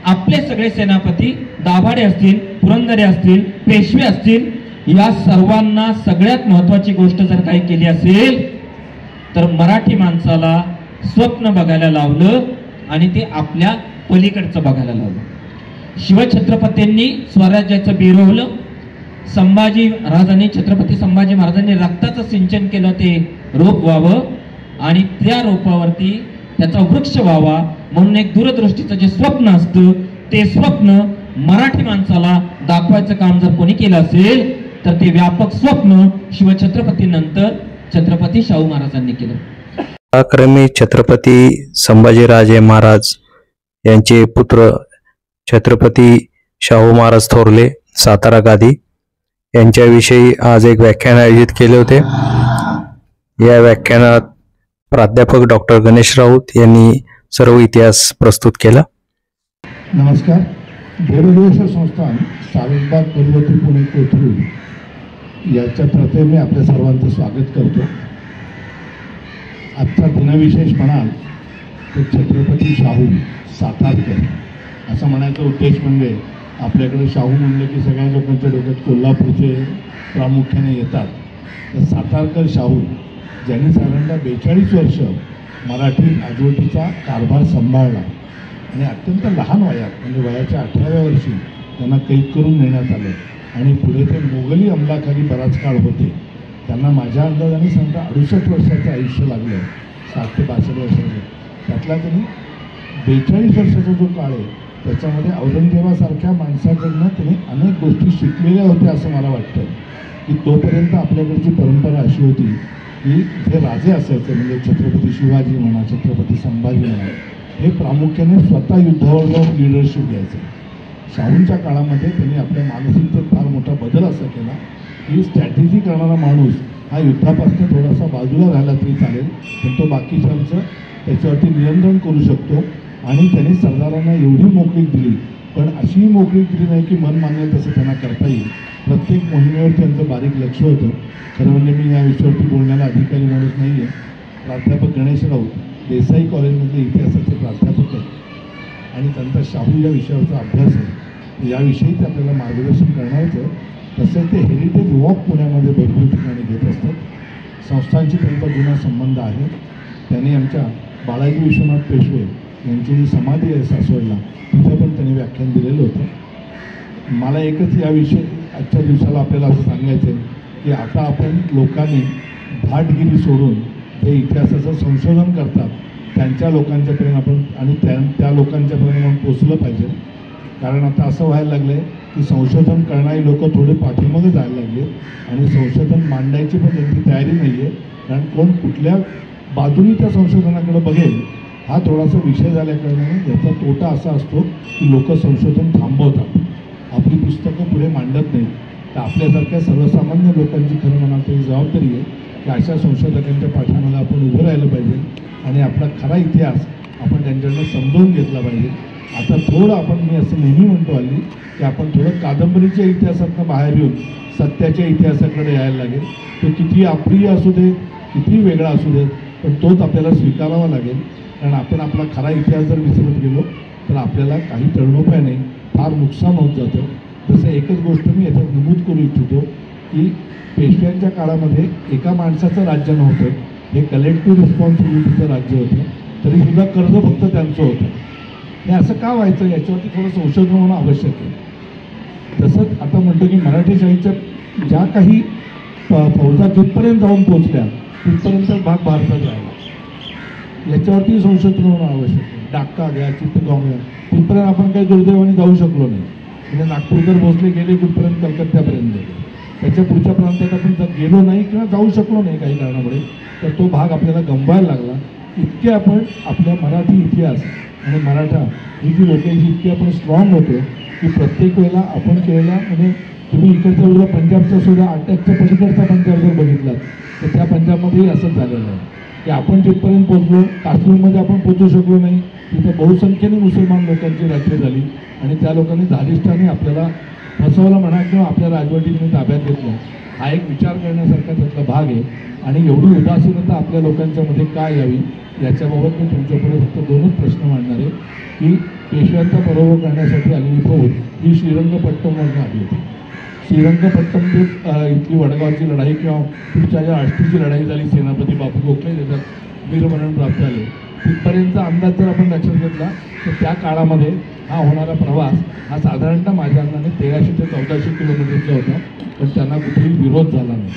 आपले सगळे सेनापती दाभाडे असतील, पुरंदरे असतील, पेशवे असतील, या सर्वांना सगळ्यात महत्वाची गोष्ट जर काही केली असेल तर मराठी माणसाला स्वप्न बघायला लावलं आणि ते आपल्या पलीकडचं बघायला लावलं. शिवछत्रपतींनी स्वराज्याचं बिरवलं. संभाजी महाराजांनी, छत्रपती संभाजी महाराजांनी रक्ताचं सिंचन केलं, ते रोप व्हावं आणि त्या रोपावरती त्याचा वृक्ष व्हावा म्हणून एक दूरदृष्टीचं जे स्वप्न असतं ते स्वप्न मराठी माणसाला दाखवायचं काम जर कोणी केलं असेल तर ते व्यापक स्वप्न शिवछत्रपतीनंतर छत्रपती शाहू महाराजांनी केलं. पराक्रमी छत्रपती संभाजीराजे महाराज यांचे पुत्र छत्रपती शाहू महाराज थोरले सातारा गादी यांच्याविषयी आज एक व्याख्यान आयोजित केले होते. या व्याख्यानात प्राध्यापक डॉक्टर गणेश राऊत यांनी सर्व इतिहास प्रस्तुत केला. नमस्कार. देवदेव संस्थान सारसबाग पर्वती पुणे कोथरूड याच्यातर्फे मी आपल्या सर्वांचं स्वागत करतो. आजचा दिनविशेष म्हणाल तर छत्रपती शाहू सातारकर असं म्हणायचा उद्देश म्हणजे आपल्याकडे शाहू म्हणलं की सगळ्या लोकांच्या डोक्यात कोल्हापूरचे प्रामुख्याने येतात. तर सातारकर शाहू ज्यांनी साधारणतः 42 वर्ष मराठी राजवटीचा कारभार सांभाळला आणि अत्यंत लहान वयात म्हणजे वयाच्या 18व्या वर्षी त्यांना कैद करून नेण्यात आलं आणि पुढे ते मोगली अंमलाखाली बराच काळ होते. त्यांना माझ्या अंदाजाने सांगता 68 वर्षाचं आयुष्य लागलं, 60 ते 62 वर्षाचं. त्यातला त्यांनी 42 वर्षाचा जो काळ आहे त्याच्यामध्ये औरंगजेबासारख्या माणसाकडनं त्यांनी अनेक गोष्टी शिकलेल्या होत्या असं मला वाटतं. की तोपर्यंत आपल्याकडची परंपरा अशी होती की जे राजे असायचे म्हणजे छत्रपती शिवाजी म्हणा, छत्रपती संभाजी म्हणा, हे प्रामुख्याने स्वतः युद्धावर जाऊन लिडरशिप घ्यायचे. शाहूंच्या काळामध्ये त्यांनी आपल्या मानसिकतेत फार मोठा बदल असा केला की स्ट्रॅटेजी करणारा माणूस हा युद्धापासून थोडासा बाजूला राहिला तरी चालेल, पण तो बाकीच्यांचं त्याच्यावरती नियंत्रण करू शकतो. आणि त्यांनी सरदारांना एवढी मोकळीक दिली, पण अशीही मोकळीक दिली नाही की मन मानेल तसं त्यांना करता येईल. प्रत्येक मोहिमेवर त्यांचं बारीक लक्ष होतं. खरं म्हणजे मी या विषयावरती बोलण्याला अधिकारी माणूस नाही आहे. प्राध्यापक गणेश राऊत देसाई कॉलेजमधले इतिहासाचे प्राध्यापक आहेत आणि त्यांचा शाहू या विषयावरचा अभ्यास आहे. याविषयी ते आपल्याला मार्गदर्शन करणारच आहे. तसेच ते हेरिटेज वॉक पुण्यामध्ये भरपूर ठिकाणी घेत असतात. संस्थांशी त्यांचा जुना संबंध आहे. त्यांनी आमच्या बाळाजी विश्वनाथ पेशवे यांची जी समाधी आहे सासवडला तिथं पण त्यांनी व्याख्यान दिलेलं होतं. मला एकच याविषयी आजच्या दिवसाला आपल्याला असं सांगायचं आहे की आता आपण लोकांनी भाटगिरी सोडून जे इतिहासाचं संशोधन करतात त्यांच्या लोकांच्यापर्यंत आपण आणि त्या लोकांच्यापर्यंत आपण पोचलं पाहिजे. कारण आता असं व्हायला लागलं आहे की संशोधन करणारी लोकं थोडे पाठीमागे जायला लागले आणि संशोधन मांडायची पण त्यांची तयारी नाही आहे. कारण कोण कुठल्या बाजूनी त्या संशोधनाकडे बघेल हा थोडासा विषय झाल्याकारणाने याचा तोटा असा असतो की लोक संशोधन थांबवतात, आपली पुस्तकं पुढे मांडत नाहीत. तर आपल्यासारख्या सर्वसामान्य लोकांची खरं म्हणाल तरी जबाबदारी आहे की अशा संशोधकांच्या पाठीमागे आपण उभं राहिलं पाहिजे आणि आपला खरा इतिहास आपण त्यांच्याकडनं समजवून घेतला पाहिजे. आता थोडं आपण मी असं नेहमी म्हणतो आली की आपण थोडं कादंबरीच्या इतिहासातनं बाहेर येऊन सत्याच्या इतिहासाकडे यायला लागेल. तो किती अप्रिय असू दे, किती वेगळा असू दे, पण तोच आपल्याला स्वीकारावा लागेल. कारण आपण आपला खरा इतिहास जर विसरत गेलो तर आपल्याला काही तळणोपाय नाही, फार नुकसान होत जातं. तसं एकच गोष्ट मी याच्यात नमूद करू इच्छितो की पेशव्यांच्या काळामध्ये एका माणसाचं राज्य नव्हतं, हे कलेक्टिव्ह रिस्पॉन्सिबिलिटीचं राज्य होतं. तरीसुद्धा कर्ज फक्त त्यांचं होतं. हे असं का व्हायचं याच्यावरती थोडं संशोधन होणं आवश्यक आहे. तसंच आता म्हणतो की मराठीशाहीच्या ज्या काही फौजा जिथपर्यंत जाऊन पोचल्या तिथपर्यंत भाग भारतात राहिला, याच्यावरती संशोधन होणं आवश्यक आहे. डाक्का घ्या, चित्तगाव घ्या, तिथपर्यंत आपण काही दुर्दैवाने जाऊ शकलो नाही. म्हणजे नागपूरकर भोसले गेले कुठपर्यंत, कलकत्त्यापर्यंत गेले. त्याच्या पुढच्या प्रांतात आपण जर गेलो नाही किंवा जाऊ शकलो नाही काही कारणामुळे तर तो भाग आपल्याला गमवायला लागला. इतके आपण आपल्या मराठी इतिहास आणि मराठा ही जी लोक इतकी आपण स्ट्रॉंग होतो की प्रत्येक वेळेला आपण केलेल्या म्हणजे तुम्ही इकडच्या वेळेला पंजाबचा सुद्धा अटॅकच्या पलीकडचा पंजाब जर बघितला तर त्या पंजाबमध्येही असंच झालेलं आहे की आपण जिथपर्यंत पोचलो, काश्मीरमध्ये आपण पोचू शकलो नाही. तिथं बहुसंख्येने मुसलमान लोकांची राज्य झाली आणि त्या लोकांनी धारिष्ठाने आपल्याला फसवलं म्हणा किंवा आपल्या राजवटीने ताब्यात घेतलं. हा एक विचार करण्यासारखा त्यातला भाग आहे. आणि एवढी उदासीनता आपल्या लोकांच्या मध्ये काय यावी याच्याबाबत मी तुमच्यापुढे फक्त दोनच प्रश्न मांडणार आहे की पेशव्यांचा पराभव करण्यासाठी आलेली फौज ही श्रीरंगपट्टमवरून आली होती. श्रीरंगपट्टम जे इथली वडगावची लढाई किंवा पुढच्या ज्या आष्टीची लढाई झाली, सेनापती बापू गोखले त्याच्यात वीरमरण प्राप्त झाले, तिथपर्यंतचा अंदाज जर आपण लक्षात घेतला तर त्या काळामध्ये हा होणारा प्रवास हा साधारणतः माझ्या अंदाने 1300 ते 1400 किलोमीटरचा होता. पण त्यांना कुठेही विरोध झाला नाही.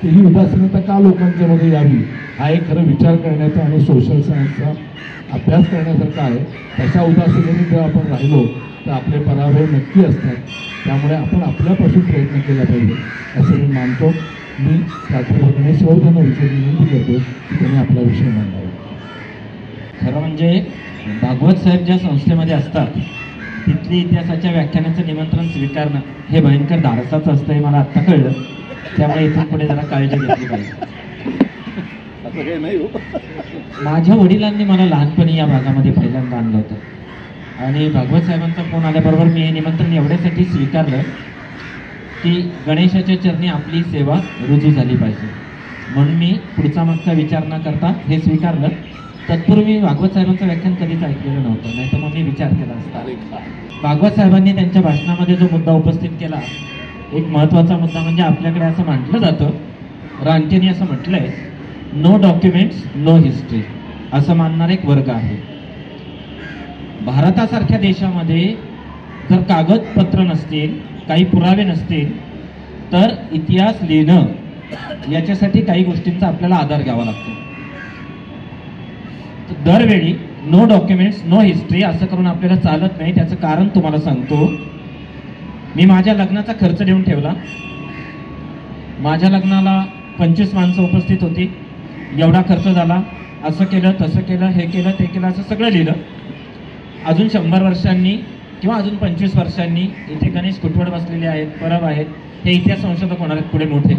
तर ही उदासीनता का लोकांच्यामध्ये यावी हा एक खरं विचार करण्याचा आणि सोशल सायन्सचा अभ्यास करण्यासारखा आहे. तशा उदासीनेने जर आपण राहिलो तर आपले पराभव नक्की असतात. त्यामुळे आपण आपल्यापासून प्रयत्न केला पाहिजे असं मी मानतो. मी प्राध्यापक गणेश राऊत यांना विषय विनंती करतो की त्यांनी आपला विषय मांडावा. खरं म्हणजे भागवत साहेब ज्या संस्थेमध्ये असतात तिथली इतिहासाच्या व्याख्यानाचं निमंत्रण स्वीकारणं हे भयंकर धाडसाचं असतं हे मला आत्ता कळलं. त्यामुळे इथून पुढे जरा काळजी घेतली पाहिजे. माझ्या वडिलांनी मला लहानपणी या भागामध्ये पहिल्यांदा आणलं होतं आणि भागवत साहेबांचा फोन आल्याबरोबर मी हे निमंत्रण एवढ्यासाठी स्वीकारलं की गणेशाच्या चरणी आपली सेवा रुजू झाली पाहिजे. म्हणून मी पुढचा मागचा विचार न करता हे स्वीकारलं. तत्पूर्वी भागवत साहेबांचं व्याख्यान कधीच ऐकलेलं नव्हतं, नाही तर मग मी विचार केला असता. भागवत साहेबांनी त्यांच्या भाषणामध्ये जो मुद्दा उपस्थित केला, एक महत्त्वाचा मुद्दा म्हणजे आपल्याकडे असं म्हटलं जातं, रानकेनी असं म्हटलंय, नो डॉक्युमेंट्स नो हिस्ट्री असं मानणारा एक वर्ग आहे. भारतासारख्या देशामध्ये जर कागदपत्र नसतील, काही पुरावे नसतील तर इतिहास लिहिणं याच्यासाठी काही गोष्टींचा आपल्याला आधार घ्यावा लागतो. दरवेळी नो डॉक्युमेंट्स नो हिस्ट्री असं करून आपल्याला चालत नाही. त्याचं कारण तुम्हाला सांगतो. मी माझ्या लग्नाचा खर्च देऊन ठेवला. माझ्या लग्नाला 25 माणसं उपस्थित होती. एवढा खर्च झाला, असं केलं तसं केलं, हे केलं ते केलं, असं सगळं लिहिलं. अजून 100 वर्षांनी किंवा अजून 25 वर्षांनी इथे गणेश कुटवड बसलेले आहेत, परब आहेत, हे इतिहास संशोधक होणार आहेत पुढे मोठे.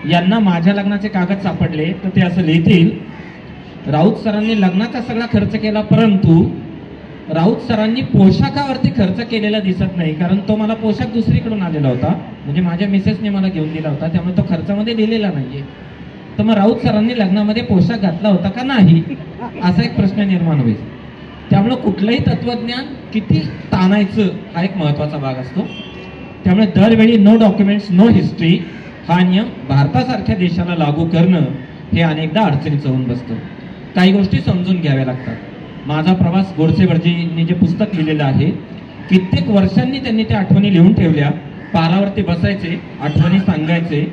यांना माझ्या लग्नाचे कागद सापडले तर ते असं लिहितील, राऊत सरांनी लग्नाचा सगळा खर्च केला परंतु राऊत सरांनी पोशाखावरती खर्च केलेला दिसत नाही, कारण तो मला पोशाख दुसरीकडून आलेला होता, म्हणजे माझ्या मिसेसने मला घेऊन दिला होता, त्यामुळे तो खर्चामध्ये लिहिलेला नाहीये. तर मग राऊत सरांनी लग्नामध्ये पोशाख घातला होता का नाही असा एक प्रश्न निर्माण होईल. त्यामुळे कुठलंही तत्वज्ञान किती ताणायचं हा एक महत्त्वाचा भाग असतो. त्यामुळे दरवेळी नो डॉक्युमेंट्स नो हिस्ट्री हा नियम भारतासारख्या देशाला लागू करणं हे अनेकदा अडचणीचं होऊन बसतं. काही गोष्टी समजून घ्याव्या लागतात. माझा प्रवास गोडसे भटजींनी जे पुस्तक लिहिलेलं आहे, कित्येक वर्षांनी त्यांनी त्या आठवणी लिहून ठेवल्या. पारावरती बसायचे, आठवणी सांगायचे,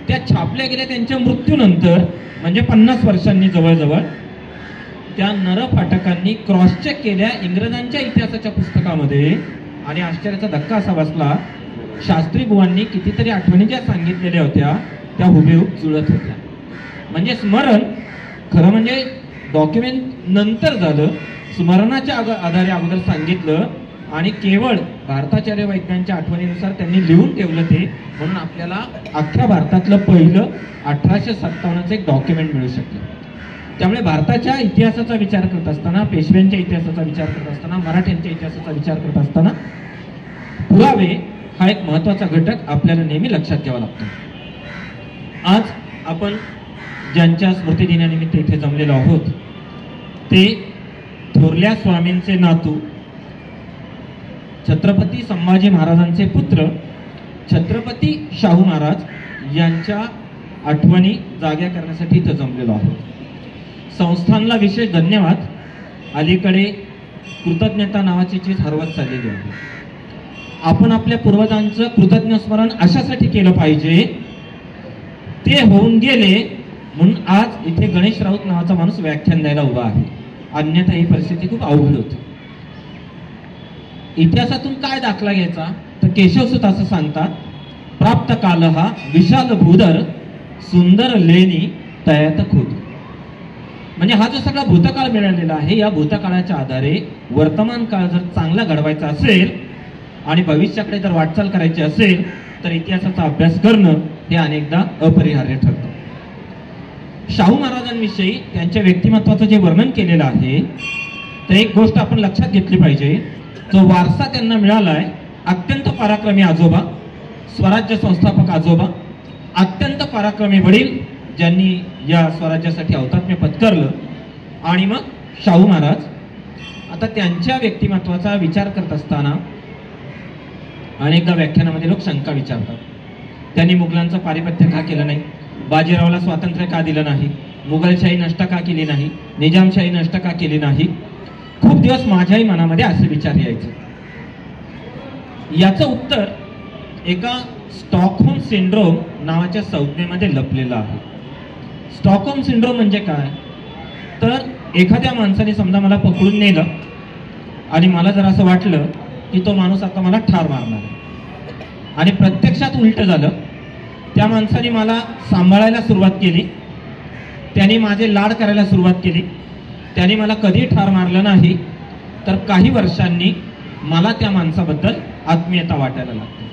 त्या छापल्या गेल्या त्यांच्या मृत्यूनंतर, म्हणजे 50 वर्षांनी जवळजवळ. त्या नरफाटकांनी क्रॉस चेक केल्या इंग्रजांच्या इतिहासाच्या पुस्तकामध्ये आणि आश्चर्याचा धक्का असा बसला, शास्त्री बुवांनी कितीतरी आठवणी ज्या सांगितलेल्या होत्या त्या हुबेहूब जुळत होत्या. म्हणजे स्मरण खरं म्हणजे डॉक्युमेंट नंतर झालं, स्मरणाच्या आधारे अगोदर सांगितलं आणि केवळ भारताचार्य वैज्ञानिकच्या आठवणीनुसार त्यांनी लिहून ठेवलं ते. म्हणून आपल्याला अख्ख्या भारतातलं पहिलं 1857चं एक डॉक्युमेंट मिळू शकलं. त्यामुळे भारताच्या इतिहासाचा विचार करत असताना, पेशव्यांच्या इतिहासाचा विचार करत असताना, मराठ्यांच्या इतिहासाचा विचार करत असताना पुरावे हा एक महत्त्वाचा घटक आपल्याला नेहमी लक्षात घ्यावा लागतो. आज आपण ज्यांच्या स्मृतिदिनानिमित्त इथे जमलेलो आहोत ते थोरल्या स्वामींचे नातू, छत्रपती संभाजी महाराजांचे पुत्र छत्रपती शाहू महाराज यांच्या आठवणी जाग्या करण्यासाठी इथं जमलेलो आहोत. संस्थानला विशेष धन्यवाद. अलीकडे कृतज्ञता नावाची चीज हरवत चाललेली आहे. आपण आपल्या पूर्वजांचं कृतज्ञ स्मरण अशासाठी केलं पाहिजे, ते होऊन गेले म्हणून आज इथे गणेश राऊत नावाचा माणूस व्याख्यान द्यायला उभा आहे. अन्यथा ही परिस्थिती खूप अवघड होती. इतिहासातून काय दाखला घ्यायचा तर केशवसूत असं सांगतात, प्राप्त काल हा विशाल भूदर सुंदर लेणी तयात खोद. म्हणजे हा जो सगळा भूतकाळ मिळालेला आहे, या भूतकाळाच्या आधारे वर्तमान काळ जर चांगला घडवायचा असेल आणि भविष्याकडे जर वाटचाल करायची असेल तर इतिहासाचा अभ्यास करणं हे अनेकदा अपरिहार्य ठरतं. शाहू महाराजांविषयी त्यांच्या व्यक्तिमत्वाचं जे वर्णन केलेलं आहे तर एक गोष्ट आपण लक्षात घेतली पाहिजे, जो वारसा त्यांना मिळालाय, अत्यंत पराक्रमी आजोबा, स्वराज्य संस्थापक आजोबा, अत्यंत पराक्रमी वडील ज्यांनी या स्वराज्यासाठी हौतात्म्य पत्करलं, आणि मग शाहू महाराज. आता त्यांच्या व्यक्तिमत्वाचा विचार करत असताना अनेकदा व्याख्यानामध्ये लोक शंका विचारतात, त्यांनी मुघलांचं पारिपत्य का केलं नाही, बाजीरावला स्वातंत्र्य का दिलं नाही, मुघलशाही नष्ट का केली नाही, निजामशाही नष्ट का केली नाही. खूप दिवस माझ्याही मनामध्ये असे विचार यायचे. याचं उत्तर एका स्टॉकहोम सिंड्रोम नावाच्या संज्ञेमध्ये लपलेलं आहे. स्टॉकहोम सिंड्रोम म्हणजे काय, तर एखाद्या माणसाने समजा मला पकडून नेलं आणि मला जर असं वाटलं की तो माणूस आता मला ठार मारणार आहे आणि प्रत्यक्षात उलट झालं, त्या माणसाने मला सांभाळायला सुरुवात केली, त्याने माझे लाड करायला सुरुवात केली, त्याने मला कधी ठार मारलं नाही, तर काही वर्षांनी मला त्या माणसाबद्दल आत्मीयता वाटायला लागते.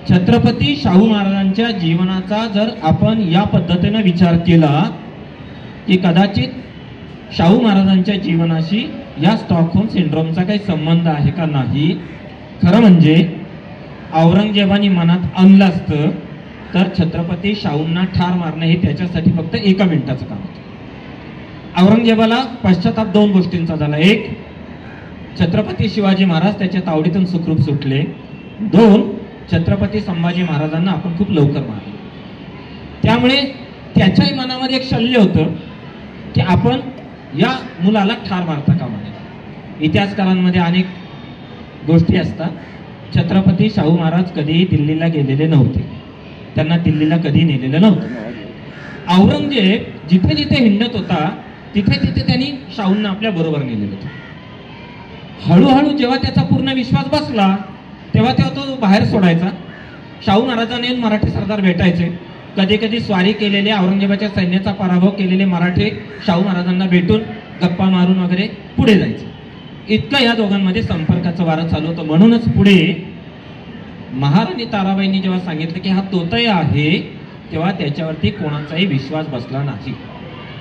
छत्रपती शाहू महाराजांच्या जीवनाचा जर आपण या पद्धतीने विचार केला की कदाचित शाहू महाराजांच्या जीवनाशी या स्टॉकहोम सिंड्रोमचा काही संबंध आहे का नाही. खरं म्हणजे औरंगजेबाने मनात आणलं असतं तर छत्रपती शाहूंना ठार मारणे हे त्याच्यासाठी फक्त 1 मिनिटाचं काम होतं. औरंगजेबाला पश्चाताप 2 गोष्टींचा झाला. 1, छत्रपती शिवाजी महाराज त्याच्या तावडीतून सुखरूप सुटले. 2, छत्रपती संभाजी महाराजांना आपण खूप लवकर मारले. त्यामुळे त्याच्याही मनामध्ये एक शल्य होतं की आपण या मुलाला ठार मारता कामा नये. इतिहासकारांमध्ये अनेक गोष्टी असतात. छत्रपती शाहू महाराज कधीही दिल्लीला गेलेले नव्हते, त्यांना दिल्लीला कधी नेलेलं नव्हतं. औरंगजेब जिथे जिथे हिंडत होता तिथे तिथे त्यांनी शाहूंना आपल्या बरोबर नेलेलं होतं. हळूहळू जेव्हा त्याचा पूर्ण विश्वास बसला तेव्हा तो बाहेर सोडायचा. शाहू महाराजांना येऊन मराठी सरदार भेटायचे. कधी कधी स्वारी केलेले, औरंगजेबाच्या सैन्याचा पराभव केलेले मराठे शाहू महाराजांना भेटून गप्पा मारून वगैरे पुढे जायचे. इतकं या दोघांमध्ये संपर्काचं वारं चालू होतं. म्हणूनच पुढे महाराणी ताराबाईंनी जेव्हा सांगितलं की हा तोतया आहे तेव्हा त्याच्यावरती कोणाचाही विश्वास बसला नाही.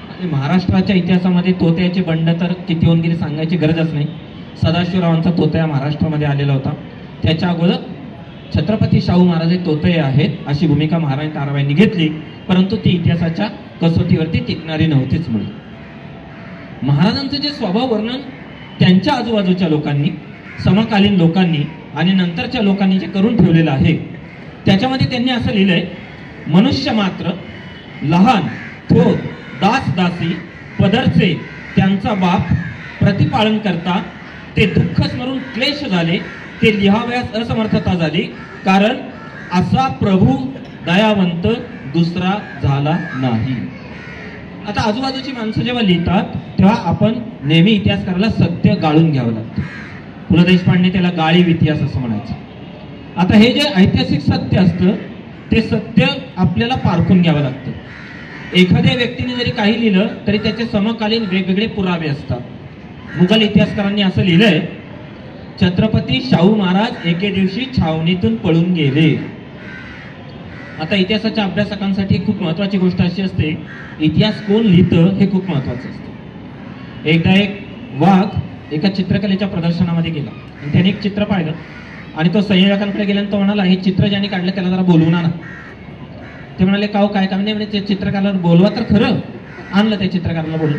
आणि महाराष्ट्राच्या इतिहासामध्ये तोतयाचे बंड तर किती होऊन गेले सांगायची गरजच नाही. सदाशिवरावांचा तोतया महाराष्ट्रामध्ये आलेला होता. त्याच्या अगोदर छत्रपती शाहू महाराज हे तोतये आहेत अशी भूमिका महाराणी ताराबाईंनी घेतली, परंतु ती इतिहासाच्या कसोटीवरती टिकणारी नव्हतीच. म्हणून महाराजांचं जे स्वभाव वर्णन त्यांच्या आजूबाजूच्या लोकांनी, समकालीन लोकांनी आणि नंतरच्या लोकांनी जे करून ठेवलेलं आहे त्याच्यामध्ये त्यांनी असं लिहिलंय, मनुष्य मात्र लहान थोर दास दासी पदरचे त्यांचा बाप प्रतिपालन करता ते दुःख स्मरून क्लेश झाले, ते लिहावयास असमर्थता झाली, कारण असा प्रभू दयावंत दुसरा झाला नाही. आता आजूबाजूची माणसं जेव्हा लिहितात तेव्हा आपण नेहमी इतिहासकाराला सत्य गाळून घ्यावं लागतं. पु ल देशपांडे त्याला गाळीव इतिहास असं म्हणायचं. आता हे जे ऐतिहासिक सत्य असतं ते सत्य आपल्याला पारखून घ्यावं लागतं. एखाद्या व्यक्तीने जरी काही लिहिलं तरी त्याचे समकालीन वेगवेगळे पुरावे असतात. मुघल इतिहासकारांनी असं लिहिलंय, छत्रपती शाहू महाराज एके दिवशी छावणीतून पळून गेले. आता इतिहासाच्या अभ्यासकांसाठी खूप महत्वाची गोष्ट अशी असते, इतिहास कोण लिहितं हे खूप महत्वाचं असतं. एकदा एक वाघ एका चित्रकलेच्या प्रदर्शनामध्ये गेला आणि त्याने एक चित्र पाहिलं आणि तो संयोजकांकडे गेला आणि तो म्हणाला, हे चित्र ज्याने काढलं त्याला जरा बोलवून आणा. ते म्हणाले, काव काय काम नाही म्हणजे चित्रकाराला बोलवा तर खरं. आणलं त्या चित्रकाराला बोलून.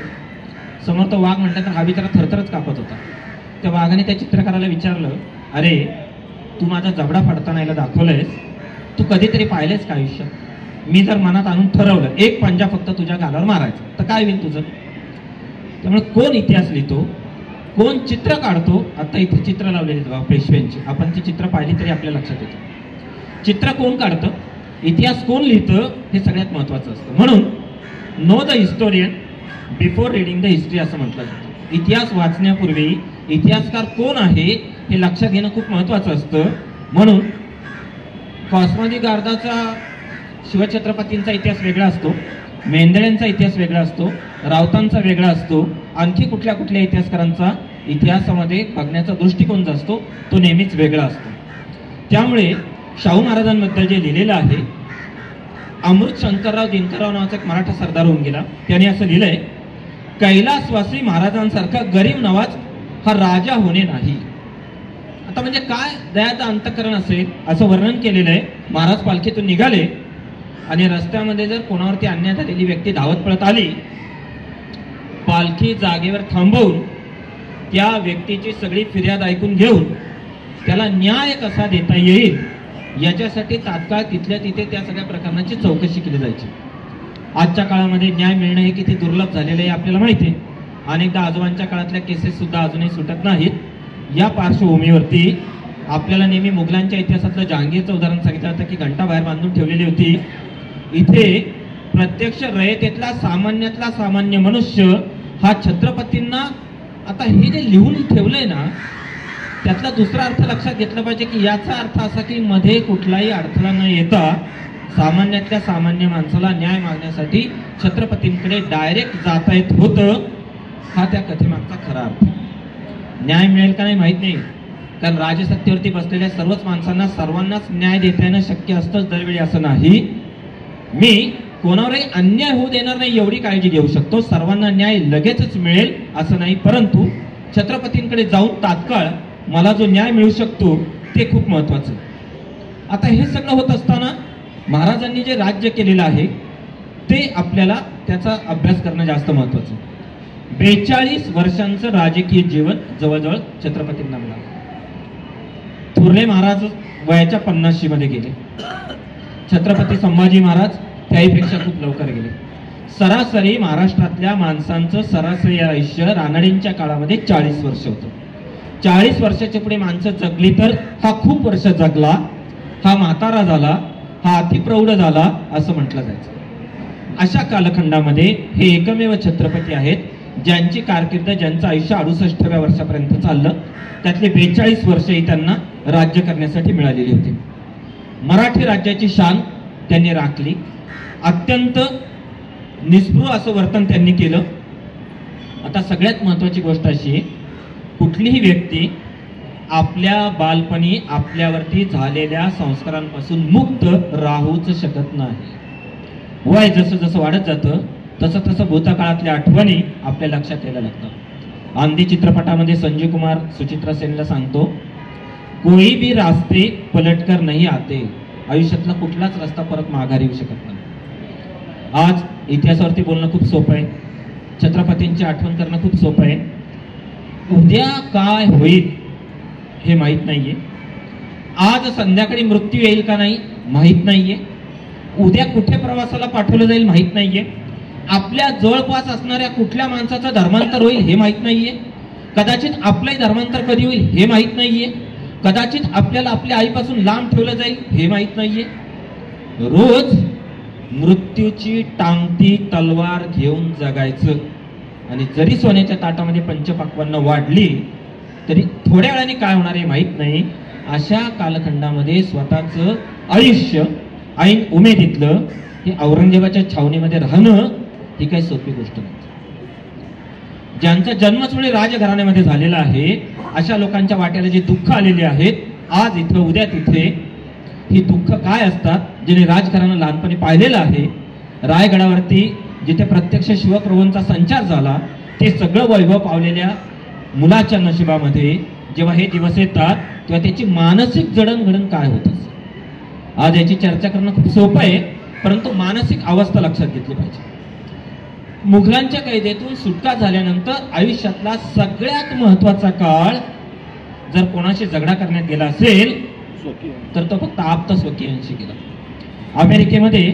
समोर तो वाघ म्हटलं तर हा बिचारा थरथरच कापत होता. त्या वाघाने त्या चित्रकाराला विचारलं, अरे तू माझा जबडा फाडताना याला दाखवलंयस, तू कधीतरी पाहिलेस का आयुष्यात? मी जर मनात आणून ठरवलं एक पंजा फक्त तुझ्या गालावर मारायचा तर काय होईल तुझं? त्यामुळे कोण इतिहास लिहितो, कोण चित्र काढतो, आता इथे चित्र लावलेली आहेत पेशव्यांची, आपण ती चित्र पाहिली तरी आपल्या लक्षात येतं. चित्र कोण काढतं, इतिहास कोण लिहितं हे सगळ्यात महत्वाचं असतं. म्हणून know the historian before reading the history असं म्हटलं जातं. इतिहास वाचण्यापूर्वी इतिहासकार कोण आहे हे लक्षात घेणं खूप महत्वाचं असतं. म्हणून कॉस्मॉडी गार्दाचा शिवछत्रपतींचा इतिहास वेगळा असतो, मेंदळ्यांचा इतिहास वेगळा असतो, राऊतांचा वेगळा असतो, आणखी कुठल्या कुठल्या इतिहासकारांचा इतिहासामध्ये बघण्याचा दृष्टिकोन जो असतो तो नेहमीच वेगळा असतो. त्यामुळे शाहू महाराजांबद्दल जे लिहिलेलं आहे, अमृत शंकरराव दिनकरराव नावाचा एक मराठा सरदार होऊन गेला, त्याने असं लिहिलंय, कैलासवासी महाराजांसारखा गरीब नवाज हा राजा होणे नाही. आता म्हणजे काय दयाचं अंतःकरण असेल असं वर्णन केलेलं आहे. महाराज पालखीतून निघाले आणि रस्त्यामध्ये जर कोणावरती अन्याय झालेली व्यक्ती धावत पळत आली, पालखी जागेवर थांबवून त्या व्यक्तीची सगळी फिर्याद ऐकून घेऊन त्याला न्याय कसा देता येईल याच्यासाठी तात्काळ तिथल्या तिथे त्या सगळ्या प्रकरणाची चौकशी केली जायची. आजच्या काळामध्ये न्याय मिळणं हे किती दुर्लभ झालेलं आहे आपल्याला माहिती आहे. अनेकदा आजोबांच्या काळातल्या केसेस सुद्धा अजूनही सुटत नाहीत. या पार्श्वभूमीवरती आपल्याला नेहमी मुघलांच्या इतिहासातलं जहांगीरचं उदाहरण सांगितलं होतं की घंटा बाहेर बांधून ठेवलेली होती. इथे प्रत्यक्ष रयतेतला सामान्यातला सामान्य मनुष्य हा छत्रपतींना आता हे जे लिहून ठेवलंय ना त्यातला दुसरा अर्थ लक्षात घेतला पाहिजे की याचा अर्थ असा की मध्ये कुठलाही अडथळा न येता सामान्यातल्या सामान्य माणसाला न्याय मागण्यासाठी छत्रपतींकडे डायरेक्ट जाता येत होतं. हा त्या कथेमागचा खरा अर्थ. न्याय मिळेल का नाही माहित नाही, कारण राजसत्तेवरती बसलेल्या सर्वच माणसांना सर्वांनाच न्याय देता येणं शक्य असतंच दरवेळी असं नाही. मी कोणावरही अन्याय होऊ देणार नाही एवढी काळजी घेऊ शकतो. सर्वांना न्याय लगेचच मिळेल असं नाही, परंतु छत्रपतींकडे जाऊन तात्काळ मला जो न्याय मिळू शकतो ते खूप महत्वाचं. आता हे सगळं होत असताना महाराजांनी जे राज्य केलेलं आहे ते आपल्याला त्याचा अभ्यास करणं जास्त महत्वाचं. 42 वर्षांचं राजकीय जीवन जवळजवळ छत्रपतींना मिळालं. थोरले महाराज वयाच्या 50शी मध्ये गेले. छत्रपती संभाजी महाराज त्याहीपेक्षा खूप लवकर गेले. सरासरी महाराष्ट्रातल्या माणसांचं सरासरी आयुष्य रानडेंच्या काळामध्ये 40 वर्ष होतं. 40 वर्षाच्या पुढे माणसं जगली तर हा खूप वर्ष जगला, हा म्हातारा झाला, हा अतिप्रौढ झाला असं म्हटलं जायचं. अशा कालखंडामध्ये हे एकमेव छत्रपती आहेत ज्यांची कारकीर्द, ज्यांचं आयुष्य 68व्या वर्षापर्यंत चाललं. त्यातले 42 वर्षही त्यांना राज्य करण्यासाठी मिळालेली होती. मराठी राज्याची शान त्यांनी राखली. अत्यंत निस्पृह असं वर्तन त्यांनी केलं. आता सगळ्यात महत्वाची गोष्ट अशी आहे, कुठलीही व्यक्ती आपल्या बालपणी आपल्यावरती झालेल्या संस्कारांपासून मुक्त राहूच शकत नाही. वय जसं जसं वाढत जातं तसं तसं भूतकाळातल्या आठवणी आपल्या लक्षात यायला लागतात. आंधी चित्रपटामध्ये संजीव कुमार सुचित्रा सेनला सांगतो, कोई भी रास्ते पलटकर नहीं आते. आयुष्यातला कुठलाच रस्ता परत माघारी येऊ शकत नाही. आज इतिहासावरती बोलणं खूप सोपं आहे, छत्रपतींची आठवण करणं खूप सोपं आहे. उद्या काय होईल हे माहीत नाहीये. आज संध्याकाळी मृत्यू येईल का नाही माहीत नाहीये. उद्या कुठे प्रवासाला पाठवलं जाईल माहीत नाहीये. आपल्या जवळपास असणाऱ्या कुठल्या माणसाचं धर्मांतर होईल हे माहीत नाहीये. कदाचित आपलंही धर्मांतर कधी होईल हे माहीत नाहीये. कदाचित आपल्याला आपल्या आईपासून लांब ठेवलं जाईल हे माहीत नाहीये. रोज मृत्यूची टांगती तलवार घेऊन जगायचं. आणि जरी सोन्याच्या ताटामध्ये पंचपक्वान्न वाढली तरी थोड्या वेळाने काय होणार हे माहीत नाही. अशा कालखंडामध्ये स्वतःचं आयुष्य ऐन उमेदीतलं हे औरंगजेबाच्या छावणीमध्ये राहणं ही काही सोपी गोष्ट नाही. ज्यांचा जन्मच मुळे राजघराण्यामध्ये झालेला आहे अशा लोकांच्या वाट्याला जे दुःख आलेले आहेत आज इथं उद्या तिथे, ही दुःख काय असतात, ज्याने राजघराणं लहानपणी पाहिलेलं आहे. रायगडावरती जिथे प्रत्यक्ष शिवप्रभूंचा संचार झाला ते सगळं वैभव पावलेल्या मुलाच्या नशिबामध्ये जेव्हा हे दिवस येतात तेव्हा त्याची मानसिक जडणघडण काय होत असते. आज याची चर्चा करणं खूप सोपं आहे, परंतु मानसिक अवस्था लक्षात घेतली पाहिजे. मुघलांच्या कैदेतून सुटका झाल्यानंतर आयुष्यातला सगळ्यात महत्वाचा काळ जर कोणाशी झगडा करण्यात गेला असेल तर तो फक्त आप्त स्वकीयांशी गेला. अमेरिकेमध्ये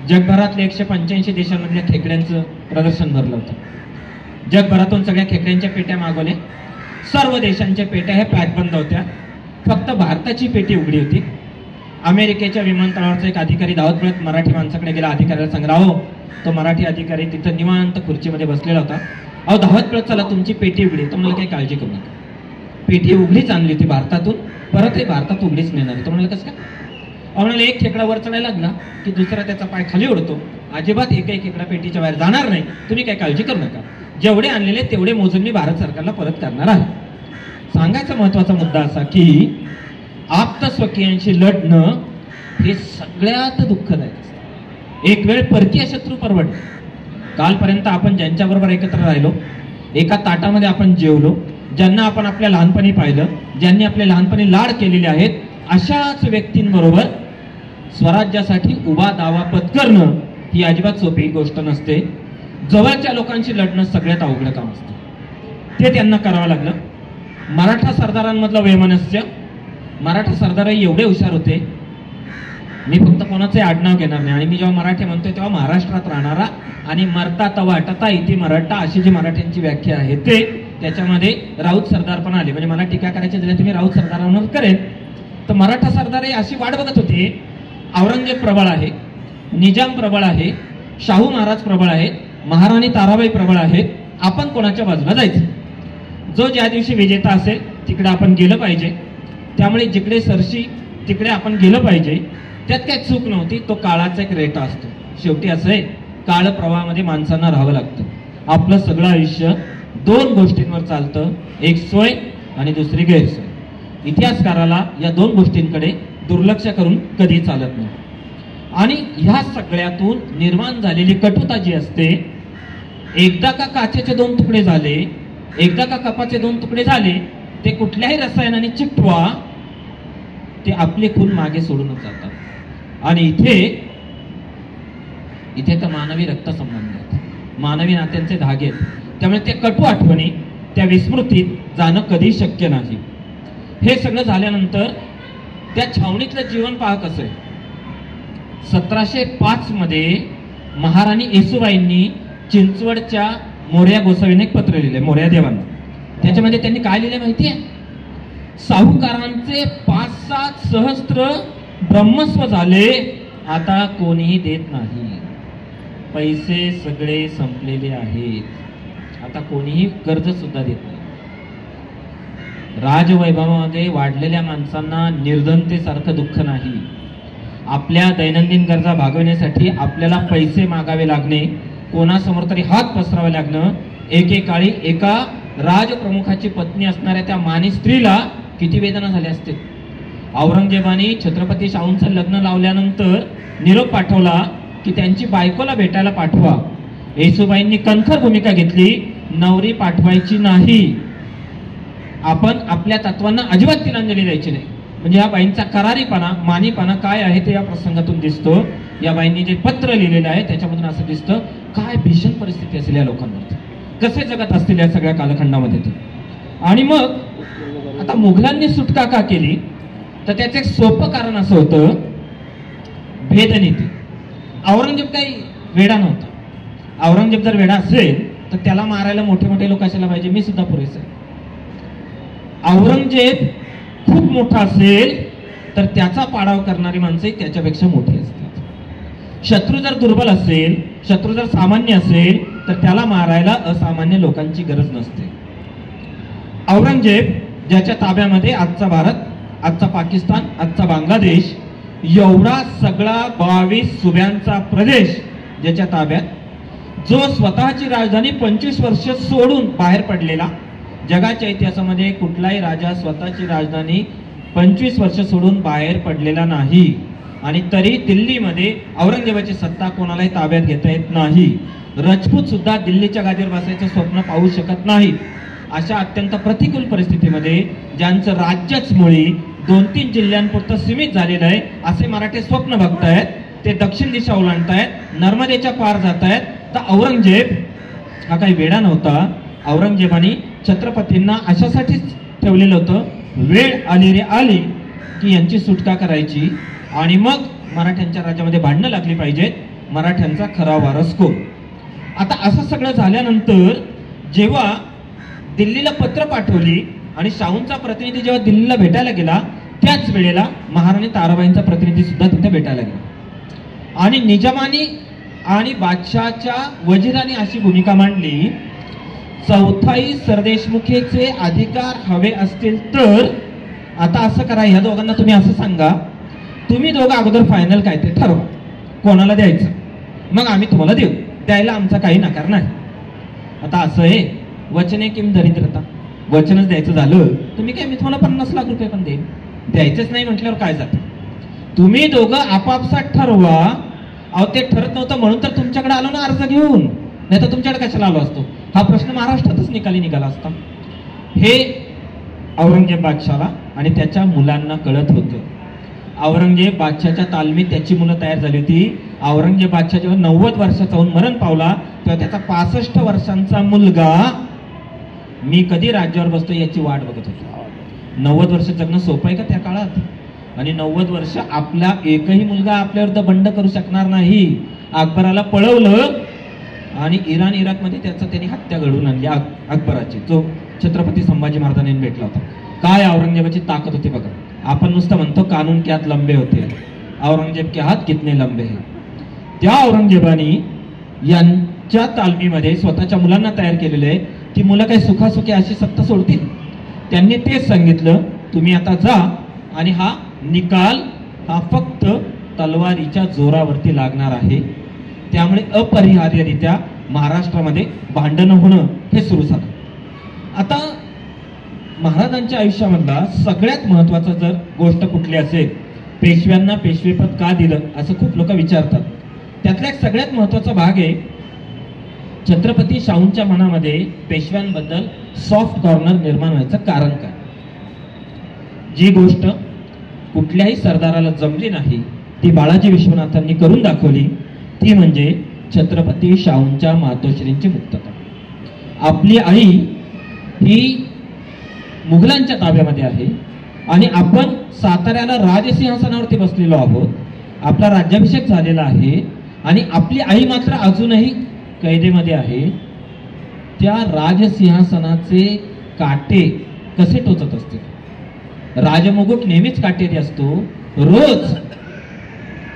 जगभरातल्या 185 देशांमधल्या खेकड्यांचं प्रदर्शन भरलं होतं. जगभरातून सगळ्या खेकड्यांच्या पेट्या मागवल्या. सर्व देशांच्या पेट्या ह्या पॅकबंद होत्या. फक्त भारताची पेटी उघडी होती. अमेरिकेच्या विमानतळावरचा एक अधिकारी धावत पळत मराठी माणसाकडे गेला. अधिकाऱ्याला सांगला, हो तो मराठी अधिकारी तिथं निवांत खुर्चीमध्ये बसलेला होता. अहो धावत पळत चला तुमची पेटी उघडी. तो मला काही काळजी करू नका, पेटी उघडीच आणली होती भारतातून, परत हे भारतात उघडीच नेणार. तो म्हणाला कसं काय? म्हणाले एक खेकडा वर चढायला लागला की दुसरा त्याचा पाय खाली ओढतो. अजिबात एकही खेकडा पेटीच्या बाहेर जाणार नाही, तुम्ही काही काळजी करू नका. जेवढे आणलेले तेवढे मोजून मी भारत सरकारला परत करणार आहे. सांगायचा महत्वाचा मुद्दा असा की आप्त स्वकीयांशी लढणं हे सगळ्यात दुःखदायक असतं. एक वेळ परकीय शत्रू परवडले. कालपर्यंत आपण ज्यांच्याबरोबर एकत्र राहिलो, एका ताटामध्ये आपण जेवलो, ज्यांना आपण आपल्या लहानपणी पाहिलं, ज्यांनी आपले लहानपणी लाड केलेले आहेत, अशाच व्यक्तींबरोबर स्वराज्यासाठी उभा दावा पत्करणं ही अजिबात सोपी गोष्ट नसते. जवळच्या लोकांशी लढणं सगळ्यात अवघड काम असतं. ते त्यांना करावं लागलं. मराठा सरदारांमधलं वैमनस्य, मराठा सरदार एवढे हुशार होते. मी फक्त कोणाचे आडनाव घेणार नाही, आणि मी जेव्हा मराठी म्हणतोय तेव्हा महाराष्ट्रात राहणारा आणि मरता तवा अटता इथे मराठा अशी जी मराठ्यांची व्याख्या आहे ते, त्याच्यामध्ये राऊत सरदार पण आले. म्हणजे मला टीका करायची झाली तुम्ही राऊत सरदारांवर करेन. तर मराठा सरदार अशी वाट बघत होते, औरंगजेब प्रबळ आहे, निजाम प्रबळ आहे, शाहू महाराज प्रबळ आहेत, महाराणी ताराबाई प्रबळ आहेत, आपण कोणाच्या बाजूला जायचं. जो ज्या दिवशी विजेता असेल तिकडे आपण गेलं पाहिजे. त्यामुळे जिकडे सरशी तिकडे आपण गेलं पाहिजे. त्यात काही चूक नव्हती. तो काळाचा एक रेटा असतो. शेवटी असं आहे, काळ प्रवाहामध्ये माणसांना राहावं लागतं. आपलं सगळं आयुष्य दोन गोष्टींवर चालतं, एक सोय आणि दुसरी गैरसोय. इतिहासकाराला या दोन गोष्टींकडे दुर्लक्ष करून कधी चालत नाही. आणि ह्या सगळ्यातून निर्माण झालेली कटुता जी असते, एकदा का काचेचे दोन तुकडे झाले, एकदा का कपाचे दोन तुकडे झाले, ते कुठल्याही रसायनाने चिकटवा, ते आपले खून मागे सोडूनच जातात. आणि इथे तर मानवी रक्तसंबंध आहेत, मानवी नात्यांचे धागे आहेत. त्यामुळे त्या कटू आठवणी, त्या विस्मृतीत जाणं कधी शक्य नाही. हे सगळं झाल्यानंतर त्या छावणीतलं जीवन पहा कसं आहे. 1705 मध्ये महाराणी येसूबाईंनी चिंचवडच्या मोरया गोसावीने एक पत्र लिहिले, मोरया देवांना. त्याच्यामध्ये त्यांनी काय लिहिले माहितीये? साहुकारांचे 5-7 सहस्त्र ब्रह्मस्व झाले, आता कोणीही देत नाही. पैसे सगळे संपलेले आहेत, आता कोणीही कर्ज सुद्धा देत नाही. राजवैभवामध्ये वाढलेल्या माणसांना निर्धनतेसारखं दुःख नाही. आपल्या दैनंदिन गरजा भागवण्यासाठी आपल्याला पैसे मागावे लागणे, कोणासमोर तरी हात पसरावे लागणं. एकेकाळी एका राजप्रमुखाची पत्नी असणाऱ्या त्या मानी स्त्रीला किती वेदना झाल्या असतील. औरंगजेबाने छत्रपती शाहूंचं लग्न लावल्यानंतर निरोप पाठवला की त्यांची बायकोला भेटायला पाठवा. येसूबाईंनी कणखर भूमिका घेतली, नवरी पाठवायची नाही. आपण आपल्या तत्वांना अजिबात तिलांजली द्यायची नाही. म्हणजे या बाईंचा करारीपणा, मानीपणा काय आहे ते या प्रसंगातून दिसतो. या बाईंनी जे पत्र लिहिलेलं आहे त्याच्यामधून असं दिसतं काय भीषण परिस्थिती असेल या लोकांवरती, कसे जगत असतील या सगळ्या कालखंडामध्ये ते. आणि मग आता मुघलांनी सुटका का केली, तर त्याचं एक सोपं कारण असं होतं, भेदनीती. औरंगजेब काही वेडा नव्हता. औरंगजेब जर वेडा असेल तर त्याला मारायला मोठे मोठे लोक असायला पाहिजे, मी सुद्धा पुरेसे. औरंगजेब खूप मोठा असेल तर त्याचा पाडाव करणारी माणसे त्याच्यापेक्षा मोठी असतात. शत्रू जर दुर्बल असेल, शत्रू जर सामान्य असेल तर त्याला मारायला असामान्य लोकांची गरज नसते. औरंगजेब ज्याच्या ताब्यामध्ये आजचा भारत, आजचा पाकिस्तान, आजचा बांगलादेश एवढा सगळा 22 सुब्यांचा प्रदेश ज्याच्या ताब्यात, जो स्वतःची राजधानी 25 वर्ष सोडून बाहेर पडलेला, जगाच्या इतिहासामध्ये कुठलाही राजा स्वतःची राजधानी 25 वर्ष सोडून बाहेर पडलेला नाही. आणि तरी दिल्लीमध्ये औरंगजेबाची सत्ता कोणालाही ताब्यात घेता येत नाही. राजपूत सुद्धा दिल्लीच्या गादीवर बसायचं स्वप्न पाहू शकत नाहीत. अशा अत्यंत प्रतिकूल परिस्थितीमध्ये ज्यांचं राज्यच मुळी 2-3 जिल्ह्यांपुरतं सीमित झालेलं आहे, असे मराठे स्वप्न बघतायत. ते दक्षिण दिशा ओलांडतायत, नर्मदेच्या पार जातायत. तर औरंगजेब हा काही वेडा नव्हता. औरंगजेबाने छत्रपतींना अशासाठीच ठेवलेलं होतं, वेळ आली रे आली की यांची सुटका करायची आणि मग मराठ्यांच्या राज्यामध्ये भांडणं लागली पाहिजेत. मराठ्यांचा खरा वारस कोण. आता असं सगळं झाल्यानंतर जेव्हा दिल्लीला पत्र पाठवली आणि शाहूंचा प्रतिनिधी जेव्हा दिल्लीला भेटायला गेला, त्याच वेळेला महाराणी ताराबाईंचा प्रतिनिधी सुद्धा तिथे भेटायला गेला. आणि निजामानी आणि बादशाहच्या वजिरांनी अशी भूमिका मांडली, चौथाई सरदेशमुखीचे अधिकार हवे असतील तर आता असं करा, ह्या दोघांना तुम्ही असं सांगा, तुम्ही दोघं अगोदर फायनल काय ते ठरवा, कोणाला द्यायचं, मग आम्ही तुम्हाला देऊ. द्यायला आमचा काही नकार नाही. आता असं आहे, वचने किम दरिद्रता, वचनच द्यायचं झालं तुम्ही काय, मी तुम्हाला 50 लाख रुपये पण देईन. द्यायचंच नाही म्हटल्यावर काय जातं. तुम्ही दोघं आपापसात ठरवा. अहो ते ठरत नव्हतं म्हणून तर तुमच्याकडे आलो ना अर्ज घेऊन, नाही तर तुमच्याकडे कशाला आलो असतो. हा प्रश्न महाराष्ट्रातच निकाली निघाला असता. हे औरंगजेब बादशाहला आणि त्याच्या मुलांना कळत होतं. औरंगजेब बादशाहच्या तालमीत त्याची मुलं तयार झाली होती. औरंगजेब बादशाह जेव्हा 90 वर्षाचा होऊन मरण पावला तेव्हा त्याचा 65 वर्षांचा मुलगा मी कधी राज्यावर बसतो याची वाट बघत होतो. 90 वर्ष जगणं सोपं आहे का त्या काळात? आणि 90 वर्ष आपला एकही मुलगा आपल्यावर बंड करू शकणार नाही. अकबराला पळवलं आणि इराण इराकमध्ये त्यांनी हत्या घडवून आणली अकबराची, जो छत्रपती संभाजी महाराजांनी भेटला होता. काय औरंगजेबाची ताकद होती बघा. आपण नुसतं म्हणतो कानून के हात लंबे होते, औरंगजेब के हात कितने लंबे है. त्या औरंगजेबानी यांच्या तालमीमध्ये स्वतःच्या मुलांना तयार केलेलं आहे. ती मुलं काही सुखासुखी अशी सत्ता सोडतील? त्यांनी तेच सांगितलं, तुम्ही आता जा आणि हा निकाल हा फक्त तलवारीच्या जोरावरती लागणार आहे. त्यामुळे अपरिहार्यरित्या महाराष्ट्रामध्ये भांडणं होणं हे सुरू झालं. आता महाराजांच्या आयुष्यामधला सगळ्यात महत्वाचा जर गोष्ट कुठली असेल, पेशव्यांना पेशवेपद का दिलं असं खूप लोक विचारतात. त्यातला एक सगळ्यात महत्वाचा भाग आहे, छत्रपती शाहूंच्या मनामध्ये पेशव्यांबद्दल सॉफ्ट कॉर्नर निर्माण व्हायचं कारण काय. जी गोष्ट कुठल्याही सरदाराला जमली नाही ती बाळाजी विश्वनाथांनी करून दाखवली, ती म्हणजे छत्रपती शाहूंच्या मातोश्रींची मुक्तता. आपली आई ही मुघलांच्या ताब्यामध्ये आहे आणि आपण साताऱ्याला राजसिंहासनावरती बसलेलो आहोत. आपला राज्याभिषेक झालेला आहे आणि आपली आई मात्र अजूनही कैदेमध्ये आहे. त्या राजसिंहासनाचे काटे कसे टोचत असतील? राजमुकुट नेहमीच काटेरी असतो. रोज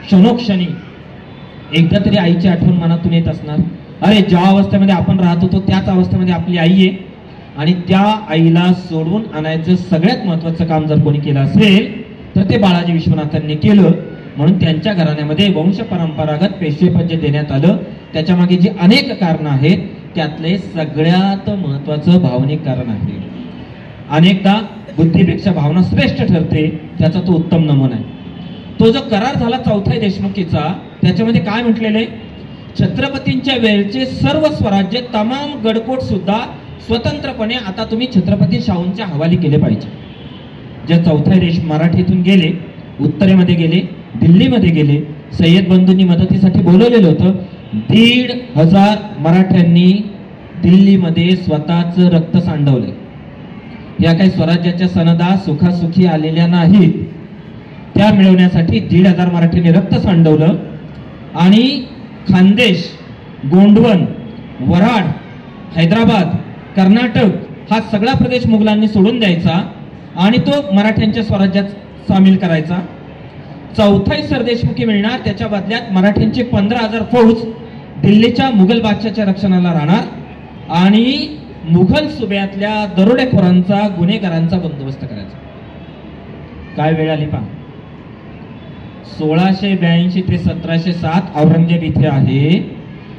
क्षणोक्षणी एकदा तरी आईची आठवण मनातून येत असणार. अरे ज्या अवस्थेमध्ये आपण राहत होतो त्याच अवस्थेमध्ये आपली आई आहे आणि त्या आईला सोडवून आणायचं सगळ्यात महत्वाचं काम जर कोणी केलं असेल तर ते बाळाजी विश्वनाथांनी केलं. म्हणून त्यांच्या घराण्यामध्ये वंश परंपरागत पेशवेपद जे देण्यात आलं त्याच्या मागे जी अनेक कारणं आहेत त्यातले सगळ्यात महत्वाचं भावनिक कारण आहे. अनेकदा बुद्धीपेक्षा भावना श्रेष्ठ ठरते, त्याचा तो उत्तम नमुना आहे. तो जो करार झाला चौथाई देशमुखीचा, त्याच्यामध्ये काय म्हटलेलं आहे? छत्रपतींच्या वेळचे सर्व स्वराज्य तमाम गडकोट सुद्धा स्वतंत्रपणे आता तुम्ही छत्रपती शाहूंच्या हवाली केले पाहिजे. जे चौथाई देश मराठीतून गेले, उत्तरेमध्ये गेले, दिल्लीमध्ये गेले, सय्यद बंधूंनी मदतीसाठी बोलवलेलं होतं. 1,500 मराठ्यांनी दिल्लीमध्ये स्वतःच रक्त सांडवले. या काही स्वराज्याच्या सनदा सुखासुखी आलेल्या नाहीत, त्या मिळवण्यासाठी 1,500 मराठ्यांनी रक्त सांडवलं आणि खानदेश, गोंडवन, वराड, हैदराबाद, कर्नाटक हा सगळा प्रदेश मुघलांनी सोडून द्यायचा आणि तो मराठ्यांच्या स्वराज्यात सामील करायचा. चौथाई सरदेशमुखी मिळणार, त्याच्या बदल्यात मराठ्यांची 15,000 फौज दिल्लीच्या मुघल बादशाच्या रक्षणाला राहणार आणि मुघल सुब्यातल्या दरोडेखोरांचा, गुन्हेगारांचा बंदोबस्त करायचा. काय वेळ आली पहा. 1682 ते 1707 औरंगजेब इथे आहे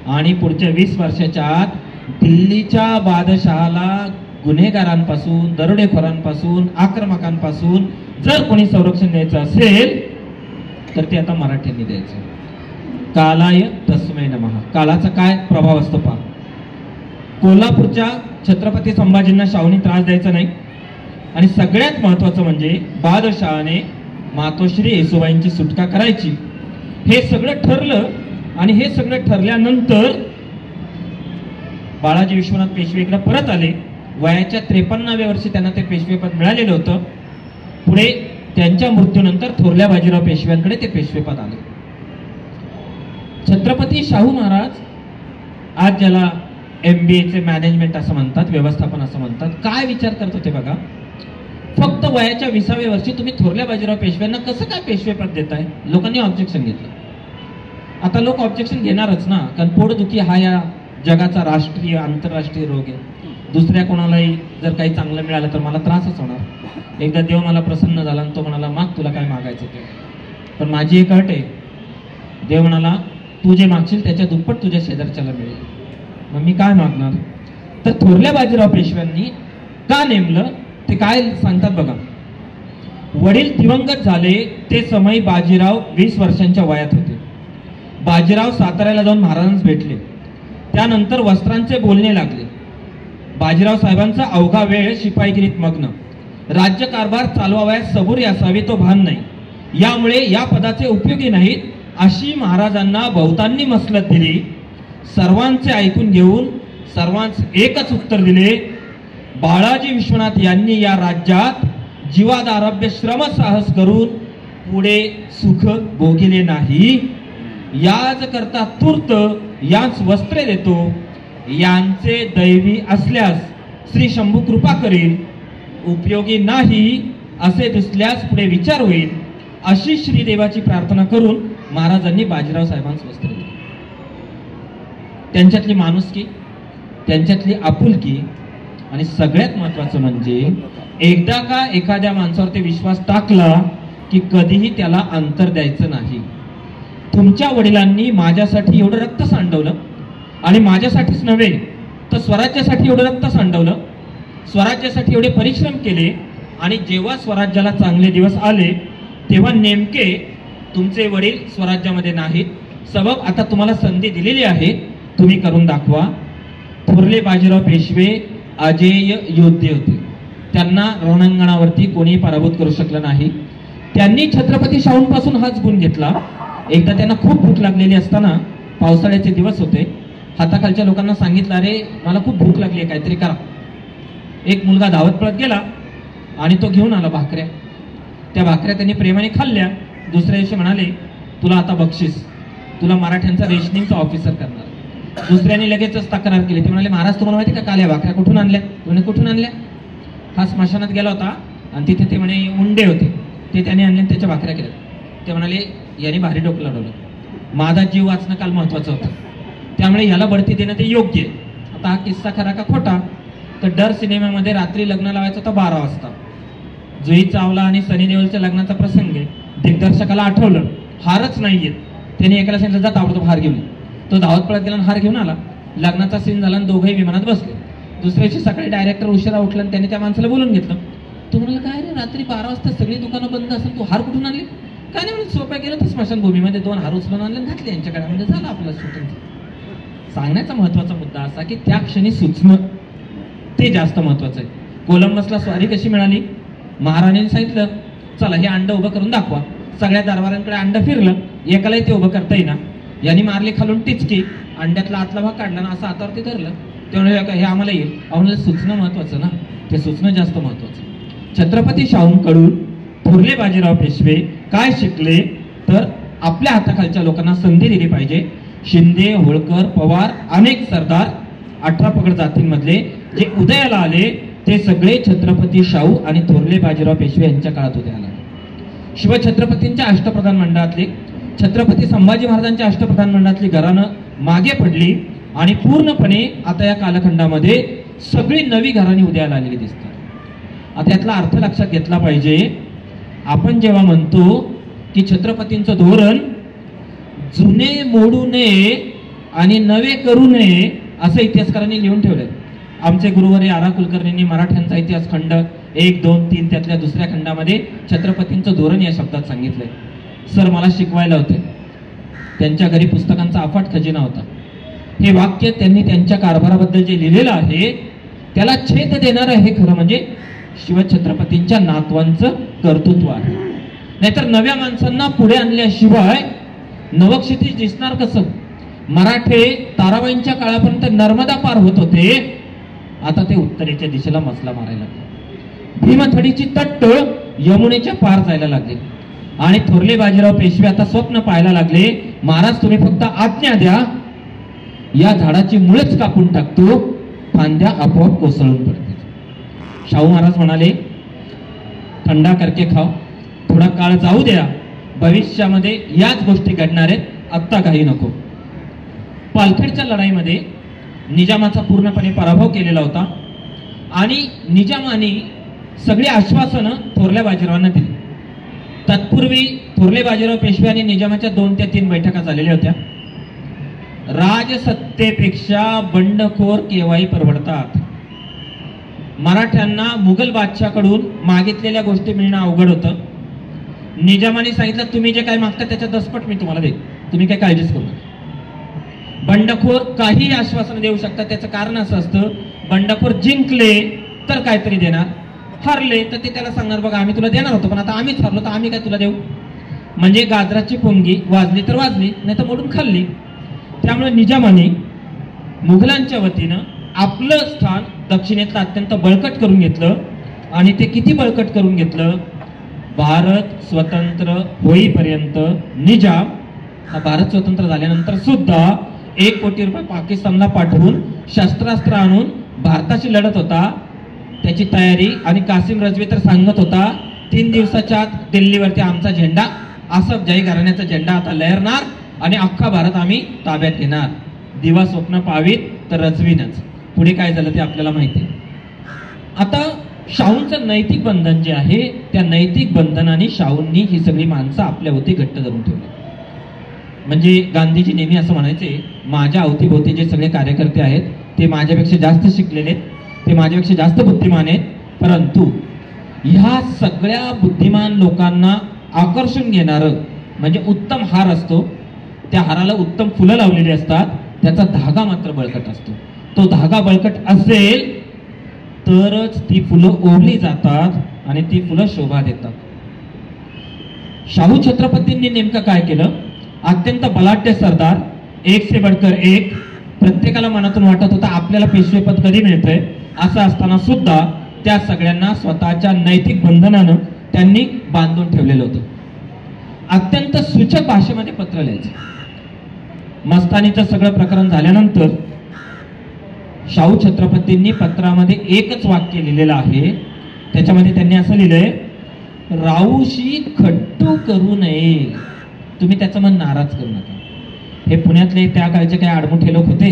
आणि पुढच्या 20 वर्षाच्या आत दिल्लीच्या बादशहाला गुन्हेगारांपासून, दरोडेखोरांपासून, आक्रमकांपासून जर कोणी संरक्षण द्यायचं असेल तर ते आता मराठ्यांनी द्यायचं. कालाय तस्मै नमः. कालाचा काय प्रभाव असतो पहा. कोल्हापूरच्या छत्रपती संभाजींना शाहूंनी त्रास द्यायचा नाही आणि सगळ्यात महत्वाचं म्हणजे बादशहाने मातोश्री येसुबाईंची सुटका करायची. हे सगळं ठरलं आणि हे सगळं ठरल्यानंतर बाळाजी विश्वनाथ पेशवे इकडे परत आले. वयाच्या 53व्या वर्षी त्यांना ते पेशवेपद मिळालेलं होतं. पुढे त्यांच्या मृत्यूनंतर थोरल्या बाजीराव पेशव्यांकडे ते पेशवेपद आले. छत्रपती शाहू महाराज आज ज्याला MBA मॅनेजमेंट असं म्हणतात, व्यवस्थापन असं म्हणतात, काय विचार करत होते बघा. फक्त वयाच्या 20व्या वर्षी तुम्ही थोरल्या बाजीराव पेशव्यांना कसं काय पेशवेपद देताय? लोकांनी ऑब्जेक्शन घेतलं. आता लोक ऑब्जेक्शन घेणारच ना, कारण पोटदुखी हा या जगाचा राष्ट्रीय आंतरराष्ट्रीय रोग आहे. दुसऱ्या कोणालाही जर काही चांगलं मिळालं तर मला त्रासच होणार. एकदा देव मला प्रसन्न झाला आणि तो म्हणाला, माग तुला काय मागायचं ते. पण माझी एक अट आहे. देव म्हणाला, तू जे मागशील त्याच्या दुप्पट तुझ्या शेजारच्याला मिळेल. मग मी काय मागणार? तर थोरल्या बाजीराव पेशव्यांनी का नेमलं ते काय सांगतात बघा. वडील दिवंगत झाले ते समय बाजीराव 20 वर्षांच्या वयात होते. बाजीराव साताऱ्याला जाऊन महाराजांस भेटले. त्यानंतर वस्त्रांचे बोलणे लागले. बाजीराव साहेबांचा अवघा वेळ शिपाईगिरीत मग्न. राज्यकारभार चालवावयास सबुरी असावी तो भान नाही. यामुळे या पदाचे उपयोगी नाहीत अशी महाराजांना बहुतांनी मसलत दिली. सर्वांचे ऐकून घेऊन सर्वांचे एकच उत्तर दिले, बाळाजी विश्वनाथ यांनी या राज्यात जीवादारभ्य श्रम साहस करून पुढे सुख भोगिले नाही. याच करता तूर्त यांस वस्त्रे देतो. यांचे दैवी असल्यास श्री शंभू कृपा करील. उपयोगी नाही असे दिसल्यास पुढे विचार होईल. अशी श्रीदेवाची प्रार्थना करून महाराजांनी बाजीराव साहेबांस वस्त्र दिले. त्यांच्यातली माणुसकी, त्यांच्यातली आपुलकी आणि सगळ्यात महत्वाचं म्हणजे एकदा का एखाद्या माणसावर ते विश्वास टाकला की कधीही त्याला अंतर द्यायचं नाही. तुमच्या वडिलांनी माझ्यासाठी एवढं रक्त सांडवलं आणि माझ्यासाठीच नव्हे तर स्वराज्यासाठी एवढं रक्त सांडवलं, स्वराज्यासाठी एवढे परिश्रम केले आणि जेव्हा स्वराज्याला चांगले दिवस आले तेव्हा नेमके तुमचे वडील स्वराज्यामध्ये नाहीत. सबब आता तुम्हाला संधी दिलेली आहे, तुम्ही करून दाखवा. थोरले बाजीराव पेशवे अजेय योद्धे होते. त्यांना रणांगणावरती कोणी पराभूत करू शकलं नाही. त्यांनी छत्रपती शाहूंपासून हाच गुण घेतला. एकदा त्यांना खूप भूक लागलेली असताना, पावसाळ्याचे दिवस होते, हाताखालच्या लोकांना सांगितलं, अरे मला खूप भूक लागली आहे, काहीतरी करा. एक मुलगा धावत पळत गेला आणि तो घेऊन आला भाकऱ्या. त्या भाकऱ्या त्यांनी प्रेमाने खाल्ल्या. दुसऱ्या दिवशी म्हणाले, तुला आता बक्षीस, तुला मराठ्यांचा रेशनिंगचा ऑफिसर करणार. दुसऱ्याने लगेचच तक्रार केली. ते म्हणाले, महाराज तुम्हाला माहिती का काल या भाकऱ्या कुठून आणल्या? म्हणे कुठून आणल्या? हा स्मशानात गेला होता आणि तिथे ते म्हणे उंडे होते, ते त्याने आणले, त्याच्या भाकऱ्या केल्या. ते म्हणाले, याने भारी डोकं लढवलं, माझा जीव वाचणं काल महत्वाचं होतं, त्यामुळे याला बढती देणं ते योग्य आहे. आता हा किस्सा खरा का खोटा? तर डर सिनेमामध्ये रात्री लग्न लावायचं होतं 12 वाजता. जुही चावला आणि सनी देओलच्या लग्नाचा प्रसंग आहे. दिग्दर्शकाला आठवलं हारच नाहीये. त्याने एकाला सांगितलं, जा ताबडतोब हार घेऊन. तो धावत पळत गेला आणि हार घेऊन आला. लग्नाचा सीन झाला आणि दोघंही विमानात बसले. दुसऱ्या दिवशी सकाळी डायरेक्टर उशिरा उठला आणि त्याने त्या माणसाला बोलून घेतलं. तो म्हणाला, काय रे रात्री 12 वाजता सगळी दुकानं बंद असेल, तू हार कुठून आणली? काय नाही म्हणजे सोप्या गेलं तर स्मशानभूमीमध्ये 2 हार उचलून आणले घातले यांच्याकडे, म्हणजे झालं आपलं शूटिंग. सांगण्याचा महत्वाचा मुद्दा असा की त्या क्षणी सुचणं ते जास्त महत्वाचं आहे. कोलंबसला स्वारी कशी मिळाली? महाराणीने सांगितलं, चला हे अंड उभं करून दाखवा. सगळ्या दरबारांकडे अंड फिरलं, एकालाही ते उभं करता येईना. यांनी मारली खालून टिचकी, अंड्यातला आतला भाग काढला ना असं हातावरती धरलं. त्यामुळे हे आम्हाला येईल. आम्हाला सुचणं महत्वाचं ना, ते सुचणं जास्त महत्वाचं. छत्रपती शाहूंकडून थोरले बाजीराव पेशवे काय शिकले तर आपल्या हाताखालच्या लोकांना संधी दिली पाहिजे. शिंदे, होळकर, पवार, अनेक सरदार 18 पगड जातींमधले जे उदयाला आले ते सगळे छत्रपती शाहू आणि थोरले बाजीराव पेशवे यांच्या काळात उदयाला आले. शिवछत्रपतींच्या अष्टप्रधान मंडळातले, छत्रपती संभाजी महाराजांच्या अष्टप्रधान मंडळातली घराणं मागे पडली आणि पूर्णपणे आता या कालखंडामध्ये सगळी नवी घराणी उदयाला आलेली दिसतात. आता यातला अर्थ लक्षात घेतला पाहिजे. आपण जेव्हा म्हणतो की छत्रपतींचं धोरण जुने मोडू नये आणि नवे करू नये असं इतिहासकारांनी लिहून ठेवलंय. आमचे गुरुवर्य आरा कुलकर्णींनी मराठ्यांचा इतिहास खंड 1, 2, 3 त्यातल्या दुसऱ्या खंडामध्ये छत्रपतींचं धोरण या शब्दात सांगितलंय. सर मला शिकवायला होते, त्यांच्या घरी पुस्तकांचा अफाट खजिना होता. हे वाक्य त्यांनी त्यांच्या कारभाराबद्दल जे लिहिलेलं आहे त्याला छेद देणारं हे खरं म्हणजे शिवछत्रपतींच्या नातवांचं कर्तृत्व आहे. नाहीतर नव्या माणसांना पुढे आणल्याशिवाय नवक्षितिज दिसणार कसं? मराठे ताराबाईंच्या काळापर्यंत नर्मदा पार होत होते, आता ते उत्तरेच्या दिशेला मसला मारायला लागले. भीमथडीची तट्टळ यमुनेच्या पार जायला लागले आणि थोरले बाजीराव पेशवे आता स्वप्न पाहायला लागले, महाराज तुम्ही फक्त आज्ञा द्या, या झाडाची मुळच कापून टाकतो, फांद्या आपोआप कोसळून पडतील. शाहू महाराज म्हणाले, थंडा करके खाओ, थोडा काळ जाऊ द्या, भविष्यामध्ये याच गोष्टी घडणार आहेत, आत्ता काही नको. पालखेडच्या लढाईमध्ये निजामाचा पूर्णपणे पराभव केलेला होता आणि निजामाने सगळी आश्वासनं थोरल्या बाजीरावांना दिली. तत्पूर्वी थोरले बाजीराव पेशवे आणि निजामाच्या 2 ते 3 बैठका झालेल्या होत्या. राजसत्तेपेक्षा बंडखोर केव्हाही परवडतात. मराठ्यांना मुघल बादशाहकडून मागितलेल्या गोष्टी मिळणं अवघड होतं. निजामाने सांगितलं, तुम्ही जे काय मागता त्याच्या 10 पट मी तुम्हाला देईन, तुम्ही काय काळजीच करू नका. बंडखोर काही आश्वासन देऊ शकतात. त्याचं कारण असं असतं, बंडखोर जिंकले तर काहीतरी देणार, हरले तर ते त्याला सांगणार, बघा आम्ही तुला देणार होतो पण आता आम्हीच हरलो तर आम्ही काय तुला देऊ. म्हणजे गाजराची पोंगी वाजली तर वाजली, नाही तर मोडून खाल्ली. त्यामुळे निजामाने मुघलांच्या वतीनं आपलं स्थान दक्षिणेतलं अत्यंत बळकट करून घेतलं. आणि ते किती बळकट करून घेतलं? भारत स्वतंत्र होईपर्यंत निजाम हा भारत स्वतंत्र झाल्यानंतर सुद्धा 1 कोटी रुपये पाकिस्तानला पाठवून शस्त्रास्त्र आणून भारताशी लढत होता. त्याची तयारी. आणि कासिम रजवी तर सांगत होता 3 दिवसाच्या आत दिल्लीवरती आमचा झेंडा, आसफजाही घराण्याचा झेंडा आता लहरणार आणि अख्खा भारत आम्ही ताब्यात घेणार. दिवा स्वप्न पावीत तर रजवीनच. पुढे काय झालं ते आपल्याला माहिती आहे. आता शाहूंचं नैतिक बंधन जे आहे त्या नैतिक बंधनाने शाहूंनी ही सगळी माणसं आपल्या होती घट्ट धरून ठेवली. म्हणजे गांधीजी नेहमी असं म्हणायचे, माझ्या अवतीभोवती जे सगळे कार्यकर्ते आहेत ते माझ्यापेक्षा जास्त शिकलेले आहेत, ते माझ्यापेक्षा जास्त बुद्धिमान आहेत, परंतु ह्या सगळ्या बुद्धिमान लोकांना आकर्षून घेणारं म्हणजे उत्तम हार असतो. त्या हाराला उत्तम फुलं लावलेली असतात, त्याचा धागा मात्र बळकट असतो. तो धागा बळकट असेल तरच ती फुलं ओढली जातात आणि ती फुलं शोभा देतात. शाहू छत्रपतींनी नेमकं काय केलं? अत्यंत बलाढ्य सरदार, एक से बढ़कर एक, प्रत्येकाला मनातून वाटत होता आपल्याला पेशवेपद कधी मिळतंय. असं असताना सुद्धा त्या सगळ्यांना स्वतःच्या नैतिक बंधनानं त्यांनी बांधून ठेवलेलं होतं. अत्यंत सूचक भाषेमध्ये पत्र लिहायचे. मस्तानीचं सगळं प्रकरण झाल्यानंतर शाहू छत्रपतींनी पत्रामध्ये एकच वाक्य लिहिलेलं आहे. त्याच्यामध्ये त्यांनी असं लिहिलंय, राऊशी खट्टू करू नये. तुम्ही त्याचं मन नाराज करू नका. हे पुण्यातले त्या काळचे काही आडमुठे लोक होते.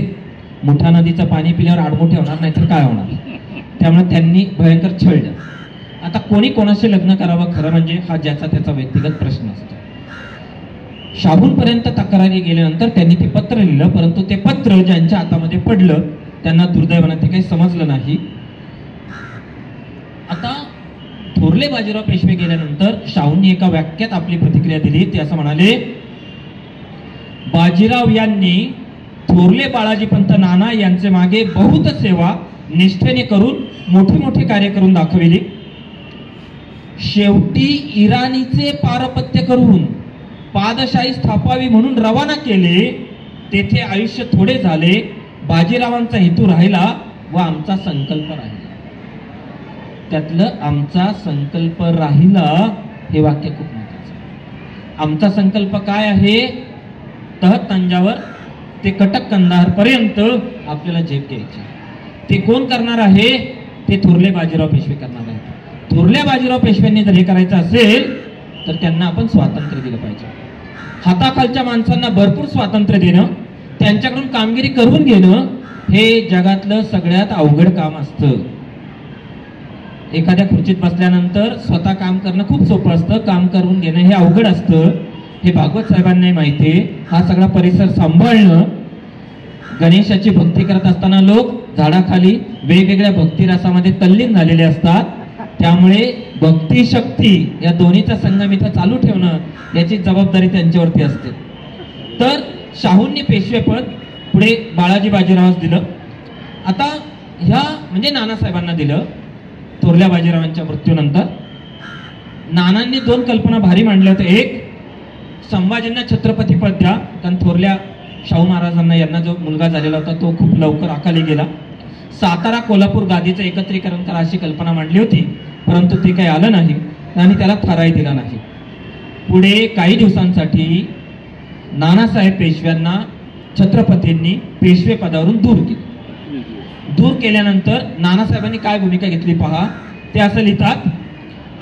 मुठा नदीचं पाणी पिल्यावर आडमुठे होणार नाही तर काय होणार. त्यामुळे त्यांनी भयंकर छळलं. आता कोणी कोणाशी लग्न करावं खरं म्हणजे हा ज्याचा त्याचा व्यक्तिगत प्रश्न असतो. शाहूंपर्यंत तक्रारी गेल्यानंतर त्यांनी ते पत्र लिहिलं, परंतु ते पत्र ज्यांच्या हातामध्ये पडलं त्यांना दुर्दैवानं ते काही समजलं नाही. आता थोरले बाजीराव पेशवे गेल्यानंतर शाहूंनी एका वाक्यात आपली प्रतिक्रिया दिली. ते असं म्हणाले, बाजीराव यांनी थोरले बाळाजी पंत नाना यांचे मागे बहुत सेवा निष्ठेने करून मोठी मोठी कार्य करून दाखविली. शेवटी इराणीचे पारपत्य करून पादशाही स्थापावी म्हणून रवाना केले. तेथे आयुष्य थोडे झाले. बाजीरावांचा हेतू राहिला व आमचा संकल्प राहिला. त्यातलं आमचा संकल्प राहिला हे वाक्य खूप महत्वाचं. आमचा संकल्प काय आहे? तहत तंजावर ते कटक कंदार पर्यंत आपल्याला झेप घ्यायची. ते कोण करणार आहे? ते थोरले बाजीराव पेशवे करणार आहे. थोरल्या बाजीराव पेशव्यांनी जर हे करायचं असेल तर त्यांना आपण स्वातंत्र्य दिलं पाहिजे. हाताखालच्या माणसांना भरपूर स्वातंत्र्य देणं, त्यांच्याकडून कामगिरी करून घेणं हे जगातलं सगळ्यात अवघड काम असतं. एखाद्या खुर्चीत बसल्यानंतर स्वतः काम करणं खूप सोपं असतं, काम करून घेणं हे अवघड असतं. हे भागवत साहेबांना माहिती आहे. हा सगळा परिसर सांभाळणं. गणेशाची भक्ती करत असताना लोक झाडाखाली वेगवेगळ्या भक्ती रसामध्ये तल्लीन झालेले असतात. त्यामुळे भक्ती शक्ती या दोन्हीचा संगम इथं चालू ठेवणं याची जबाबदारी त्यांच्यावरती असते. तर शाहूंनी पेशवेपद पुढे बाळाजी बाजीरावास दिलं. आता ह्या म्हणजे नानासाहेबांना दिलं. थोरल्या बाजीरावांच्या मृत्यूनंतर नानांनी 2 कल्पना भारी मांडल्या होत्या. एक, संभाजींना छत्रपती पद द्या, कारण थोरल्या शाहू महाराजांना यांना जो मुलगा झालेला होता तो खूप लवकर अकाली गेला. सातारा कोल्हापूर गादीचं एकत्रीकरण करा अशी कल्पना मांडली होती, परंतु ते काही आलं नाही आणि त्याला थाराही दिला नाही. पुढे काही दिवसांसाठी नानासाहेब पेशव्यांना छत्रपतींनी पेशवे पदावरून दूर केले. दूर केल्यानंतर नानासाहेबांनी काय भूमिका घेतली पहा. ते असं लिहितात,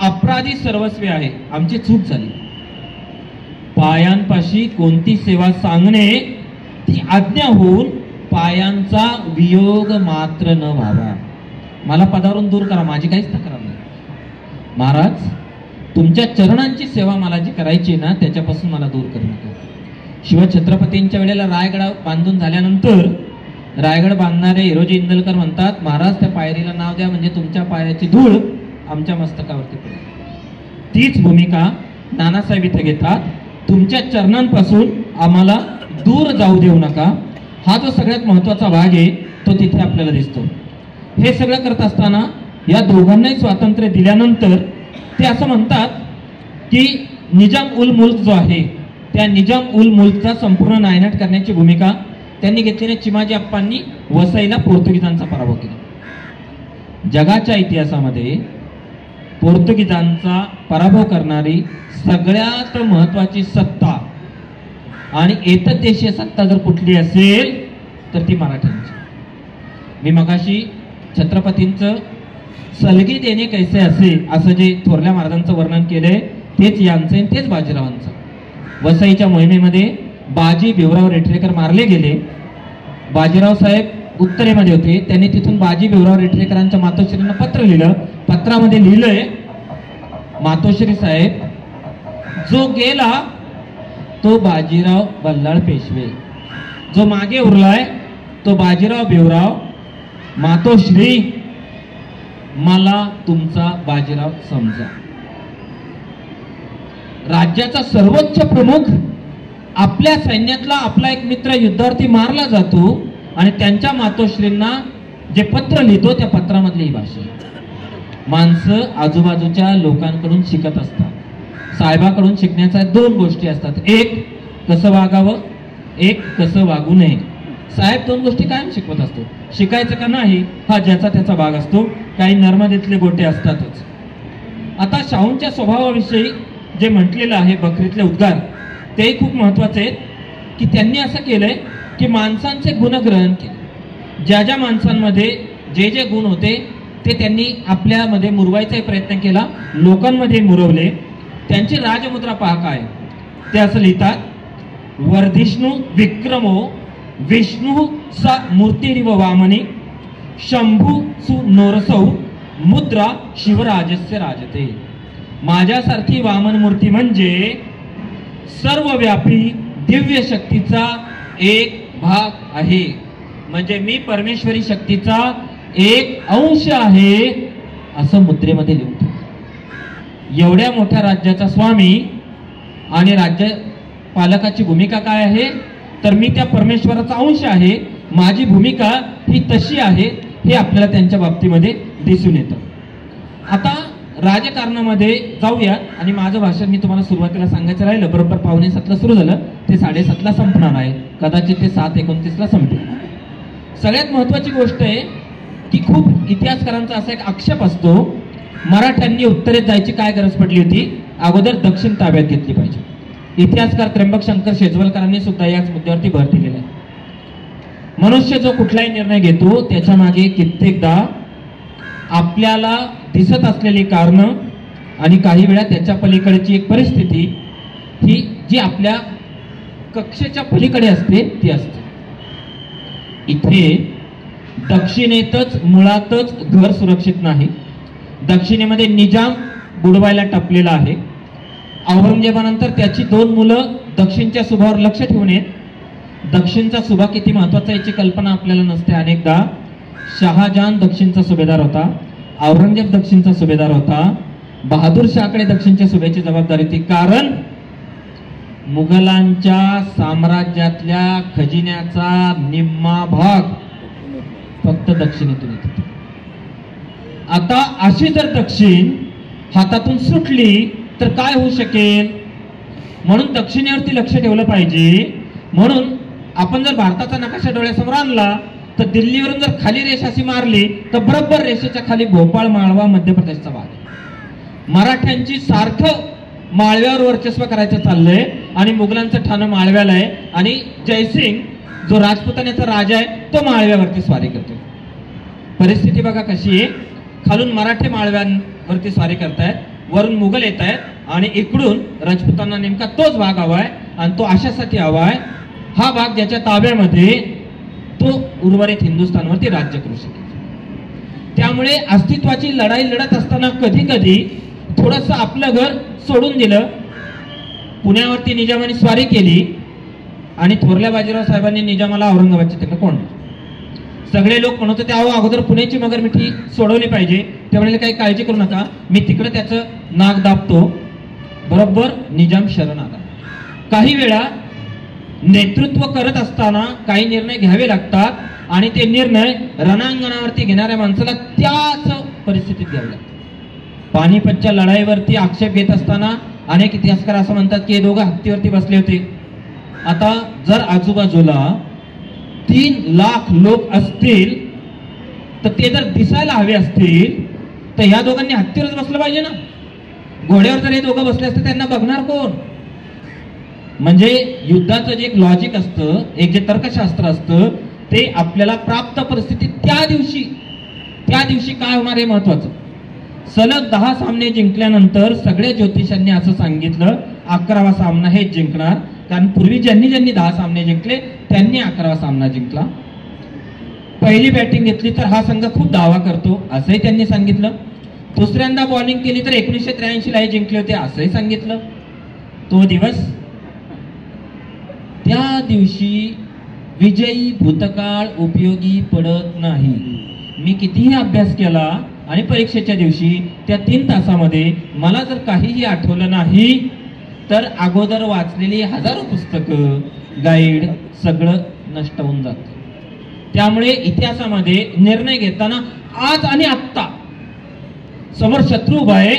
अपराधी सर्वस्वी आहे, आमची चूक झाली. पायांपाशी कोणती सेवा सांगणे ती आज्ञा होऊन पायांचा वियोग मात्र न व्हावा. मला पदावरून दूर करा, माझी काहीच तक्रार नाही. महाराज, तुमच्या चरणांची सेवा मला जी करायची ना त्याच्यापासून मला दूर करू नका. शिवछत्रपतींच्या वेळेला रायगड बांधून झाल्यानंतर रायगड बांधणारे हिरोजी इंदलकर म्हणतात, महाराज त्या पायरीला नाव द्या म्हणजे तुमच्या पायाची धूळ आमच्या मस्तकावरती पडेल. तीच भूमिका नानासाहेब इथे घेतात. तुमच्या चरणांपासून आम्हाला दूर जाऊ देऊ नका. हा जो सगळ्यात महत्वाचा भाग आहे तो तिथे आपल्याला दिसतो. हे सगळं करत असताना या दोघांनाही स्वातंत्र्य दिल्यानंतर ते असं म्हणतात की निजाम उल मुल्क जो आहे त्या निजाम उल मुल्कचा संपूर्ण नायनाट करण्याची भूमिका त्यांनी घेतली. चिमाजी अप्पांनी वसईला पोर्तुगीजांचा पराभव केला. जगाच्या इतिहासामध्ये पोर्तुगीजांचा पराभव करणारी सगळ्यात महत्वाची सत्ता आणि एतद्देशीय सत्ता जर कुठली असेल तर ती मराठ्यांची. मी मगाशी छत्रपतींचं सलगी देणे कैसे असे असं जे थोरल्या महाराजांचं वर्णन केलंय तेच यांचं आणि तेच बाजीरावांचं. वसईच्या मोहिमेमध्ये बाजी भिवराव रेठरेकर मारले गेले. बाजीराव साहेब उत्तरेमध्ये होते. त्यांनी तिथून बाजी भिवराव रेठरेकरांच्या मातोश्रींना पत्र लिहिलं. पत्रामध्ये लिहिलंय, मातोश्री साहेब, जो गेला तो बाजीराव बल्लाळ पेशवे, जो मागे उरलाय तो बाजीराव भिवराव. मातोश्री, मला तुमचा बाजीराव समजा. राज्याचा सर्वोच्च प्रमुख आपल्या सैन्यातला आपला एक मित्र युद्धावरती मारला जातो आणि त्यांच्या मातोश्रींना जे पत्र लिहितो त्या पत्रामधली ही भाषा. माणसं आजूबाजूच्या लोकांकडून शिकत असतात. साहेबाकडून शिकण्याच्या दोन गोष्टी असतात, एक कसं वागावं, एक कसं वागू नये. साहेब दोन गोष्टी कायम शिकवत असतो. शिकायचं का नाही हा ज्याचा त्याचा भाग असतो. काही नर्मदेतले गोटे असतातच. आता शाहूंच्या स्वभावाविषयी जे म्हटलेलं आहे बखरीतले उद्गार तेही खूप महत्वाचे आहेत की त्यांनी असं केलंय की माणसांचे गुणग्रहण केले. ज्या ज्या माणसांमध्ये जे जे गुण होते ते त्यांनी आपल्यामध्ये मुरवायचा प्रयत्न केला, लोकांमध्ये मुरवले. त्यांची राजमुद्रा पहा काय ते असं लिहितात, वर्धिष्णू विक्रमो विष्णू सा मूर्तिरिव वामनी शंभू सु नोरसौ मुद्रा शिवराजस्य राजते. माझ्यासारखी वामन मूर्ती म्हणजे सर्वव्यापी दिव्य शक्तीचा एक भाग आहे. म्हणजे मी परमेश्वरी शक्तीचा एक अंश आहे असं मुद्रेमध्ये लिहून ठेवलं. एवढ्या मोठ्या राज्याचा स्वामी आणि राज्य पालकाची भूमिका काय आहे तर मी त्या परमेश्वराचा अंश आहे. माझी भूमिका ही तशी आहे हे आपल्याला त्यांच्या बाबतीमध्ये दिसून येतं. आता राजकारणामध्ये जाऊया आणि माझं भाषण मी तुम्हाला सुरुवातीला सांगायचं राहिलं, बरोबर 6:45 सुरू झालं, ते 7:30 संपणार आहे. कदाचित ते 7:29 संपेल. सगळ्यात महत्वाची गोष्ट आहे की खूप इतिहासकारांचा असा एक आक्षेप असतो, मराठ्यांनी उत्तरेत जायची काय गरज पडली होती, अगोदर दक्षिण ताब्यात घेतली पाहिजे. इतिहासकार त्र्यंबक शंकर शेजवलकरांनी सुद्धा याच मुद्द्यावरती भर दिलेला आहे. मनुष्य जो कुठलाही निर्णय घेतो त्याच्या मागे कित्येकदा आपल्याला दिसत असलेली कारणं आणि काही वेळा त्याच्या पलीकडची एक परिस्थिती ही जी आपल्या कक्षेच्या पलीकडे असते ती असते. इथे दक्षिणेतच मुळातच घर सुरक्षित नाही. दक्षिणेमध्ये निजाम बुडवायला टपलेला आहे. औरंगजेबानंतर त्याची 2 मुलं दक्षिणच्या सुभावर लक्ष ठेवून येत. दक्षिणचा सुभा किती महत्वाचा याची कल्पना आपल्याला नसते. अनेकदा शहाजहान दक्षिणचा सुभेदार होता, औरंगजेब दक्षिणचा सुभेदार होता, बहादूर शाहकडे दक्षिणच्या सुभेची जबाबदारी होती. कारण मुघलांच्या साम्राज्यातल्या खजिन्याचा निम्मा भाग फक्त दक्षिणेतून येतो. आता अशी जर दक्षिण हातातून सुटली तर काय होऊ शकेल, म्हणून दक्षिणेवरती लक्ष ठेवलं पाहिजे. म्हणून आपण जर भारताचा नकाशा डोळ्यासमोर आणला तर दिल्लीवरून जर खाली रेष अशी मारली तर बरोबर रेषेच्या खाली भोपाळ, माळवा, मध्य प्रदेशचा भाग आहे. मराठ्यांची सारखं माळव्यावर वर्चस्व करायचं चाललंय आणि मुघलांचं ठाणं माळव्याला आहे आणि जयसिंग जो राजपुतान्याचा राजा आहे तो माळव्यावरती स्वारी करतो. परिस्थिती बघा कशी आहे, खालून मराठे माळव्यांवरती स्वारी करतायत, वरून मुघल येत आहेत आणि इकडून राजपुतांना नेमका तोच भाग हवाय आणि तो अशासाठी हवाय हा भाग ज्याच्या ताब्यामध्ये तो उर्वरित हिंदुस्थानवरती राज्य करू शकेल. त्यामुळे अस्तित्वाची लढाई लढत असताना कधी कधी थोडस आपलं घर सोडून दिलं. पुण्यावरती निजामाने स्वारी केली आणि थोरल्या बाजीराव साहेबांनी निजामाला औरंगाबादच्या तिकडे कोण. सगळे लोक म्हणत होते अहो अगोदर पुण्याची मगरमिठी सोडवली पाहिजे. ते म्हणाले काही काळजी करू नका, मी तिकडे त्याचं नाक दाबतो. बरोबर निजाम शरण आला. काही वेळा नेतृत्व करत असताना काही निर्णय घ्यावे लागतात आणि ते निर्णय रणांगणावरती घेणाऱ्या माणसाला त्याच परिस्थितीत घ्यावे लागतात. पानिपतच्या लढाईवरती आक्षेप घेत असताना अनेक इतिहासकार असं म्हणतात की हे दोघं हत्तीवरती बसले होते. आता जर आजूबाजूला 3 लाख लोक असतील तर ते जर दिसायला हवे असतील तर ह्या दोघांनी हत्तीवरच बसलं पाहिजे ना. घोड्यावर जर हे दोघं बसले असते त्यांना बघणार कोण? म्हणजे युद्धाचं जे एक लॉजिक असतं, एक जे तर्कशास्त्र असतं, ते आपल्याला प्राप्त परिस्थिती त्या दिवशी काय होणार हे महत्वाचं. सलग 10 सामने जिंकल्यानंतर सगळ्या ज्योतिषांनी असं सांगितलं 11वा सामना हेच जिंकणार, कारण पूर्वी ज्यांनी 10 सामने जिंकले त्यांनी 11वा सामना जिंकला. पहिली बॅटिंग घेतली तर हा संघ खूप दावा करतो असंही त्यांनी सांगितलं. दुसऱ्यांदा बॉलिंग केली तर 1983 ला जिंकले होते असंही सांगितलं. तो दिवस, त्या दिवशी विजयी भूतकाळ उपयोगी पडत नाही. मी कितीही अभ्यास केला आणि परीक्षेच्या दिवशी त्या 3 तासामध्ये मला जर काहीही आठवलं नाही तर अगोदर वाचलेली हजारो पुस्तकं, गाईड सगळं नष्ट होऊन जातं. त्यामुळे इतिहासामध्ये निर्णय घेताना आज आणि आत्ता समोर शत्रू उभा आहे,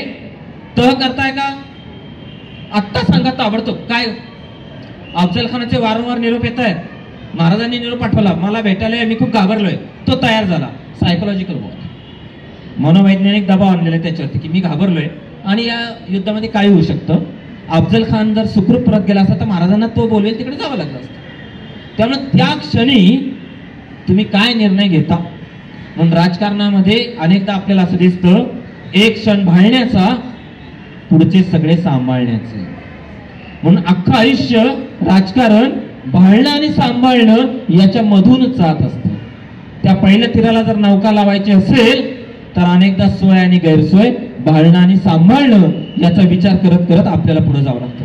तह करताय का? आत्ता सांगा ताबडतोब. काय अफजल खानाचे वारंवार निरोप येत आहेत, महाराजांनी निरोप पाठवला, मला भेटायला मी खूप घाबरलोय, तो तयार झाला. सायकोलॉजिकल वॉर, मनोवैज्ञानिक दबाव आणलेला त्याच्यावरती की मी घाबरलोय आणि या युद्धामध्ये काय होऊ शकतं. अफजल खान जर सुखरूप परत गेला असता तर महाराजांना तो बोलवेल तिकडे जावं लागलं असतं. त्यामुळे त्या क्षणी तुम्ही काय निर्णय घेता. म्हणून राजकारणामध्ये अनेकदा आपल्याला असं दिसतं, एक क्षण भाळण्याचा, पुढचे सगळे सांभाळण्याचे. म्हणून अख्खं आयुष्य राजकारण भाळणं आणि सांभाळणं याच्या मधूनच जात असतं. त्या पहिल्या तीराला जर नौका लावायची असेल तर अनेकदा सोय आणि गैरसोय, भाळणं आणि सांभाळणं याचा विचार करत करत आपल्याला पुढे जावं लागतं.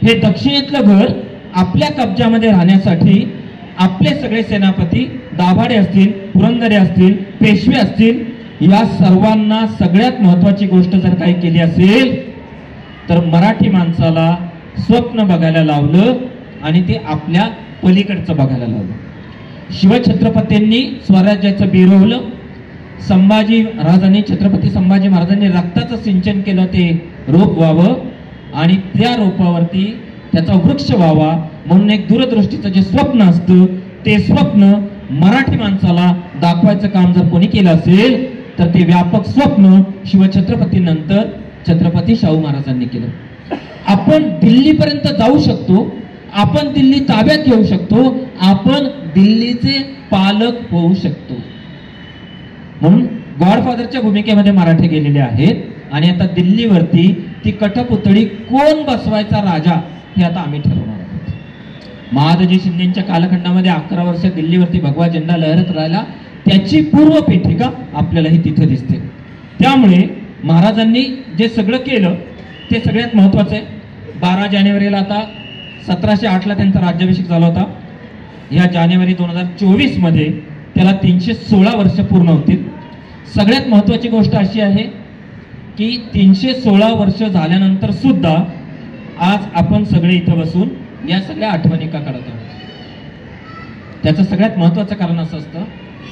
हे दक्षिणेतलं घर आपल्या कब्जामध्ये राहण्यासाठी आपले सगळे सेनापती, दाभाडे असतील, पुरंदरे असतील, पेशवे असतील, या सर्वांना सगळ्यात महत्वाची गोष्ट जर काही केली असेल तर मराठी माणसाला स्वप्न बघायला लावलं आणि ते आपल्या पलीकडचं बघायला लावलं. शिवछत्रपतींनी स्वराज्याचं बिरवलं. संभाजी महाराजांनी, छत्रपती संभाजी महाराजांनी रक्ताचं सिंचन केलं, ते रोप व्हावं आणि त्या रोपावरती त्याचा वृक्ष व्हावा म्हणून एक दूरदृष्टीचं जे स्वप्न असतं ते स्वप्न मराठी माणसाला दाखवायचं काम जर कोणी केलं असेल तर ते व्यापक स्वप्न शिवछत्रपतीनंतर छत्रपती शाहू महाराजांनी केलं. आपण दिल्लीपर्यंत जाऊ शकतो, आपण दिल्ली ताब्यात घेऊ शकतो, आपण दिल्लीचे पालक होऊ शकतो. म्हणून गॉडफादरच्या भूमिकेमध्ये मराठे गेलेले आहेत आणि आता दिल्लीवरती ती कठपुतळी कोण बसवायचा राजा हे आता आम्ही ठरवणार आहोत. महादजी शिंदेच्या कालखंडामध्ये 11 वर्ष दिल्लीवरती भगवा झेंडा लहरत राहिला, त्याची पूर्व पेटिका आपल्यालाही तिथे दिसते. त्यामुळे महाराजांनी जे सगळं केलं ते सगळ्यात महत्वाचं आहे. 12 जानेवारीला आता 1708 ला त्यांचा राज्याभिषेक झाला होता. या जानेवारी 2024 मध्ये त्याला 316 वर्ष पूर्ण होतील. सगळ्यात महत्वाची गोष्ट अशी आहे की 316 वर्ष झाल्यानंतर सुद्धा आज आपण सगळे इथं बसून या सगळ्या आठवणी का काढत आहोत. त्याचं सगळ्यात महत्वाचं कारण असं असतं,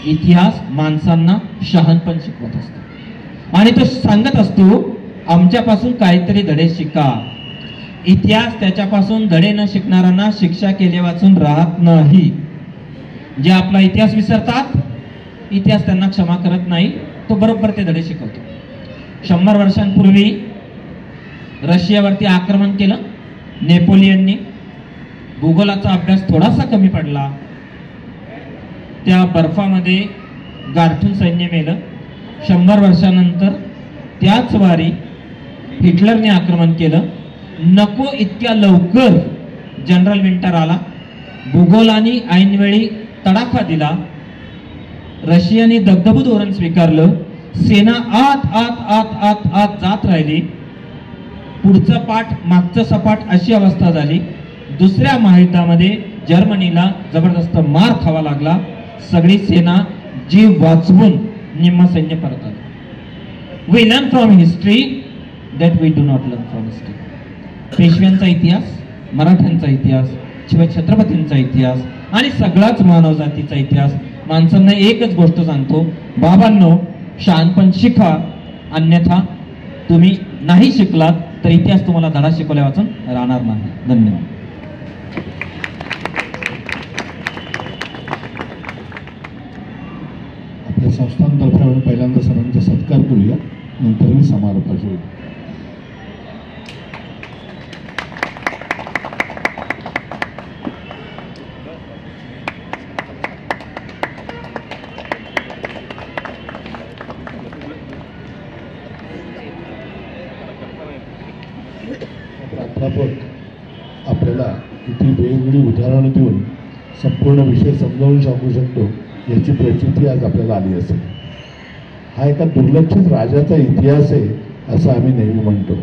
इतिहास माणसांना शहाणपण शिकवत असतो आणि तो सांगत असतो आमच्यापासून काहीतरी धडे शिका. इतिहास त्याच्यापासून धडे न शिकणाऱ्यांना शिक्षा केले वाचून राहत नाही. जे आपला इतिहास विसरतात, इतिहास त्यांना क्षमा करत नाही, तो बरोबर ते धडे शिकवतो. 100 वर्षांपूर्वी रशियावरती आक्रमण केलं नेपोलियननी. भूगोलाचा अभ्यास थोडासा कमी पडला, त्या बर्फामध्ये गारठून सैन्य मेलं. 100 वर्षानंतर त्याच वारी हिटलरने आक्रमण केलं. नको इतक्या लवकर जनरल विंटर आला, भूगोलाने ऐनवेळी तडाखा दिला, रशियाने दगदगू धोरण स्वीकारलं, सेना आत आत आत आत आत जात राहिली, पुढचं पाठ मागचं सपाट अशी अवस्था झाली. दुसऱ्या महायुद्धामध्ये जर्मनीला जबरदस्त मार खावा लागला. सगळी सेना जीव वाचवून निम्म सैन्य परत आलं. We learn from history that we do not learn from history. पेशव्यांचा इतिहास, मराठ्यांचा इतिहास, शिवछत्रपतींचा इतिहास आणि सगळाच मानव जातीचा इतिहास माणसांना एकच गोष्ट सांगतो, बाबांनो शहाणपण शिका, अन्यथा तुम्ही नाही शिकलात तर इतिहास तुम्हाला धडा शिकवल्या वाचून राहणार नाही. धन्यवाद. आपल्या संस्थांतर्फे आपण पहिल्यांदा सरांचा सत्कार करूया, नंतर मी समारोपाची होईल. प्राध्यापक आपल्याला किती वेगवेगळी उदाहरणं देऊन संपूर्ण विषय समजावून सांगू शकतो याची प्रचिती आज आपल्याला आली असेल. हा एका दुर्लक्षित राजाचा इतिहास आहे असं आम्ही नेहमी म्हणतो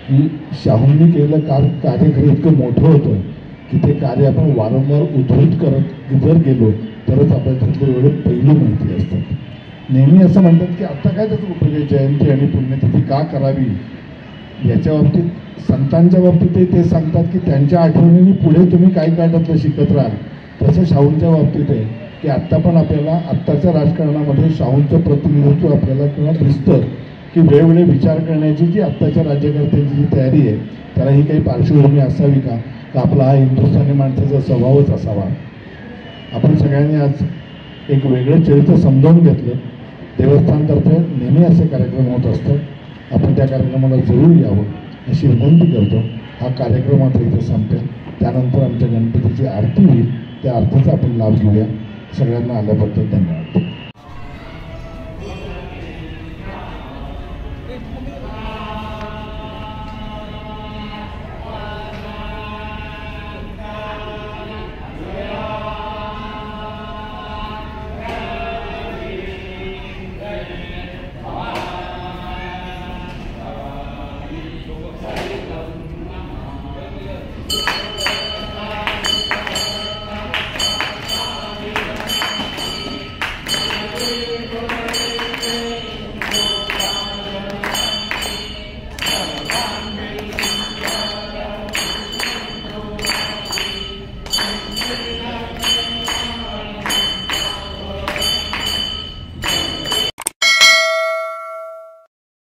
की शाहूंनी केलेलं कार्य खरं इतकं मोठं होतं की ते कार्य आपण वारंवार उद्धृत करत जर गेलो तरच आपल्याला त्यातले एवढे पैलू माहिती असतात. नेहमी असं म्हणतात की आता काय त्याचं उपयोग आहे, जयंती आणि पुण्यतिथी का करावी. याच्या बाबतीत संतांच्या बाबतीतही ते सांगतात की त्यांच्या आठवणींनी पुढे तुम्ही काय काय त्यातलं शिकत राहाल. तसं शाहूंच्या बाबतीत आहे की आत्ता पण आपल्याला आत्ताच्या राजकारणामध्ये शाहूंचं प्रतिनिधित्व आपल्याला किंवा दिसतं की वेगवेगळे विचार करण्याची जी आत्ताच्या राज्यकर्त्यांची जी तयारी आहे त्याला ही काही पार्श्वभूमी असावी का आपला हा हिंदुस्थानी माणसाचा स्वभावच असावा. आपण सगळ्यांनी आज एक वेगळं चरित्र समजावून घेतलं. देवस्थानतर्फे नेहमी असे कार्यक्रम होत असतात. आपण त्या कार्यक्रमाला जरूर यावं अशी विनंती करतो. हा कार्यक्रम आता इथे संपेल, त्यानंतर आमच्या गणपतीची आरती होईल. त्या आरतीचा आपण लाभ घेऊया. सगळ्यांना आल्याबद्दल धन्यवाद.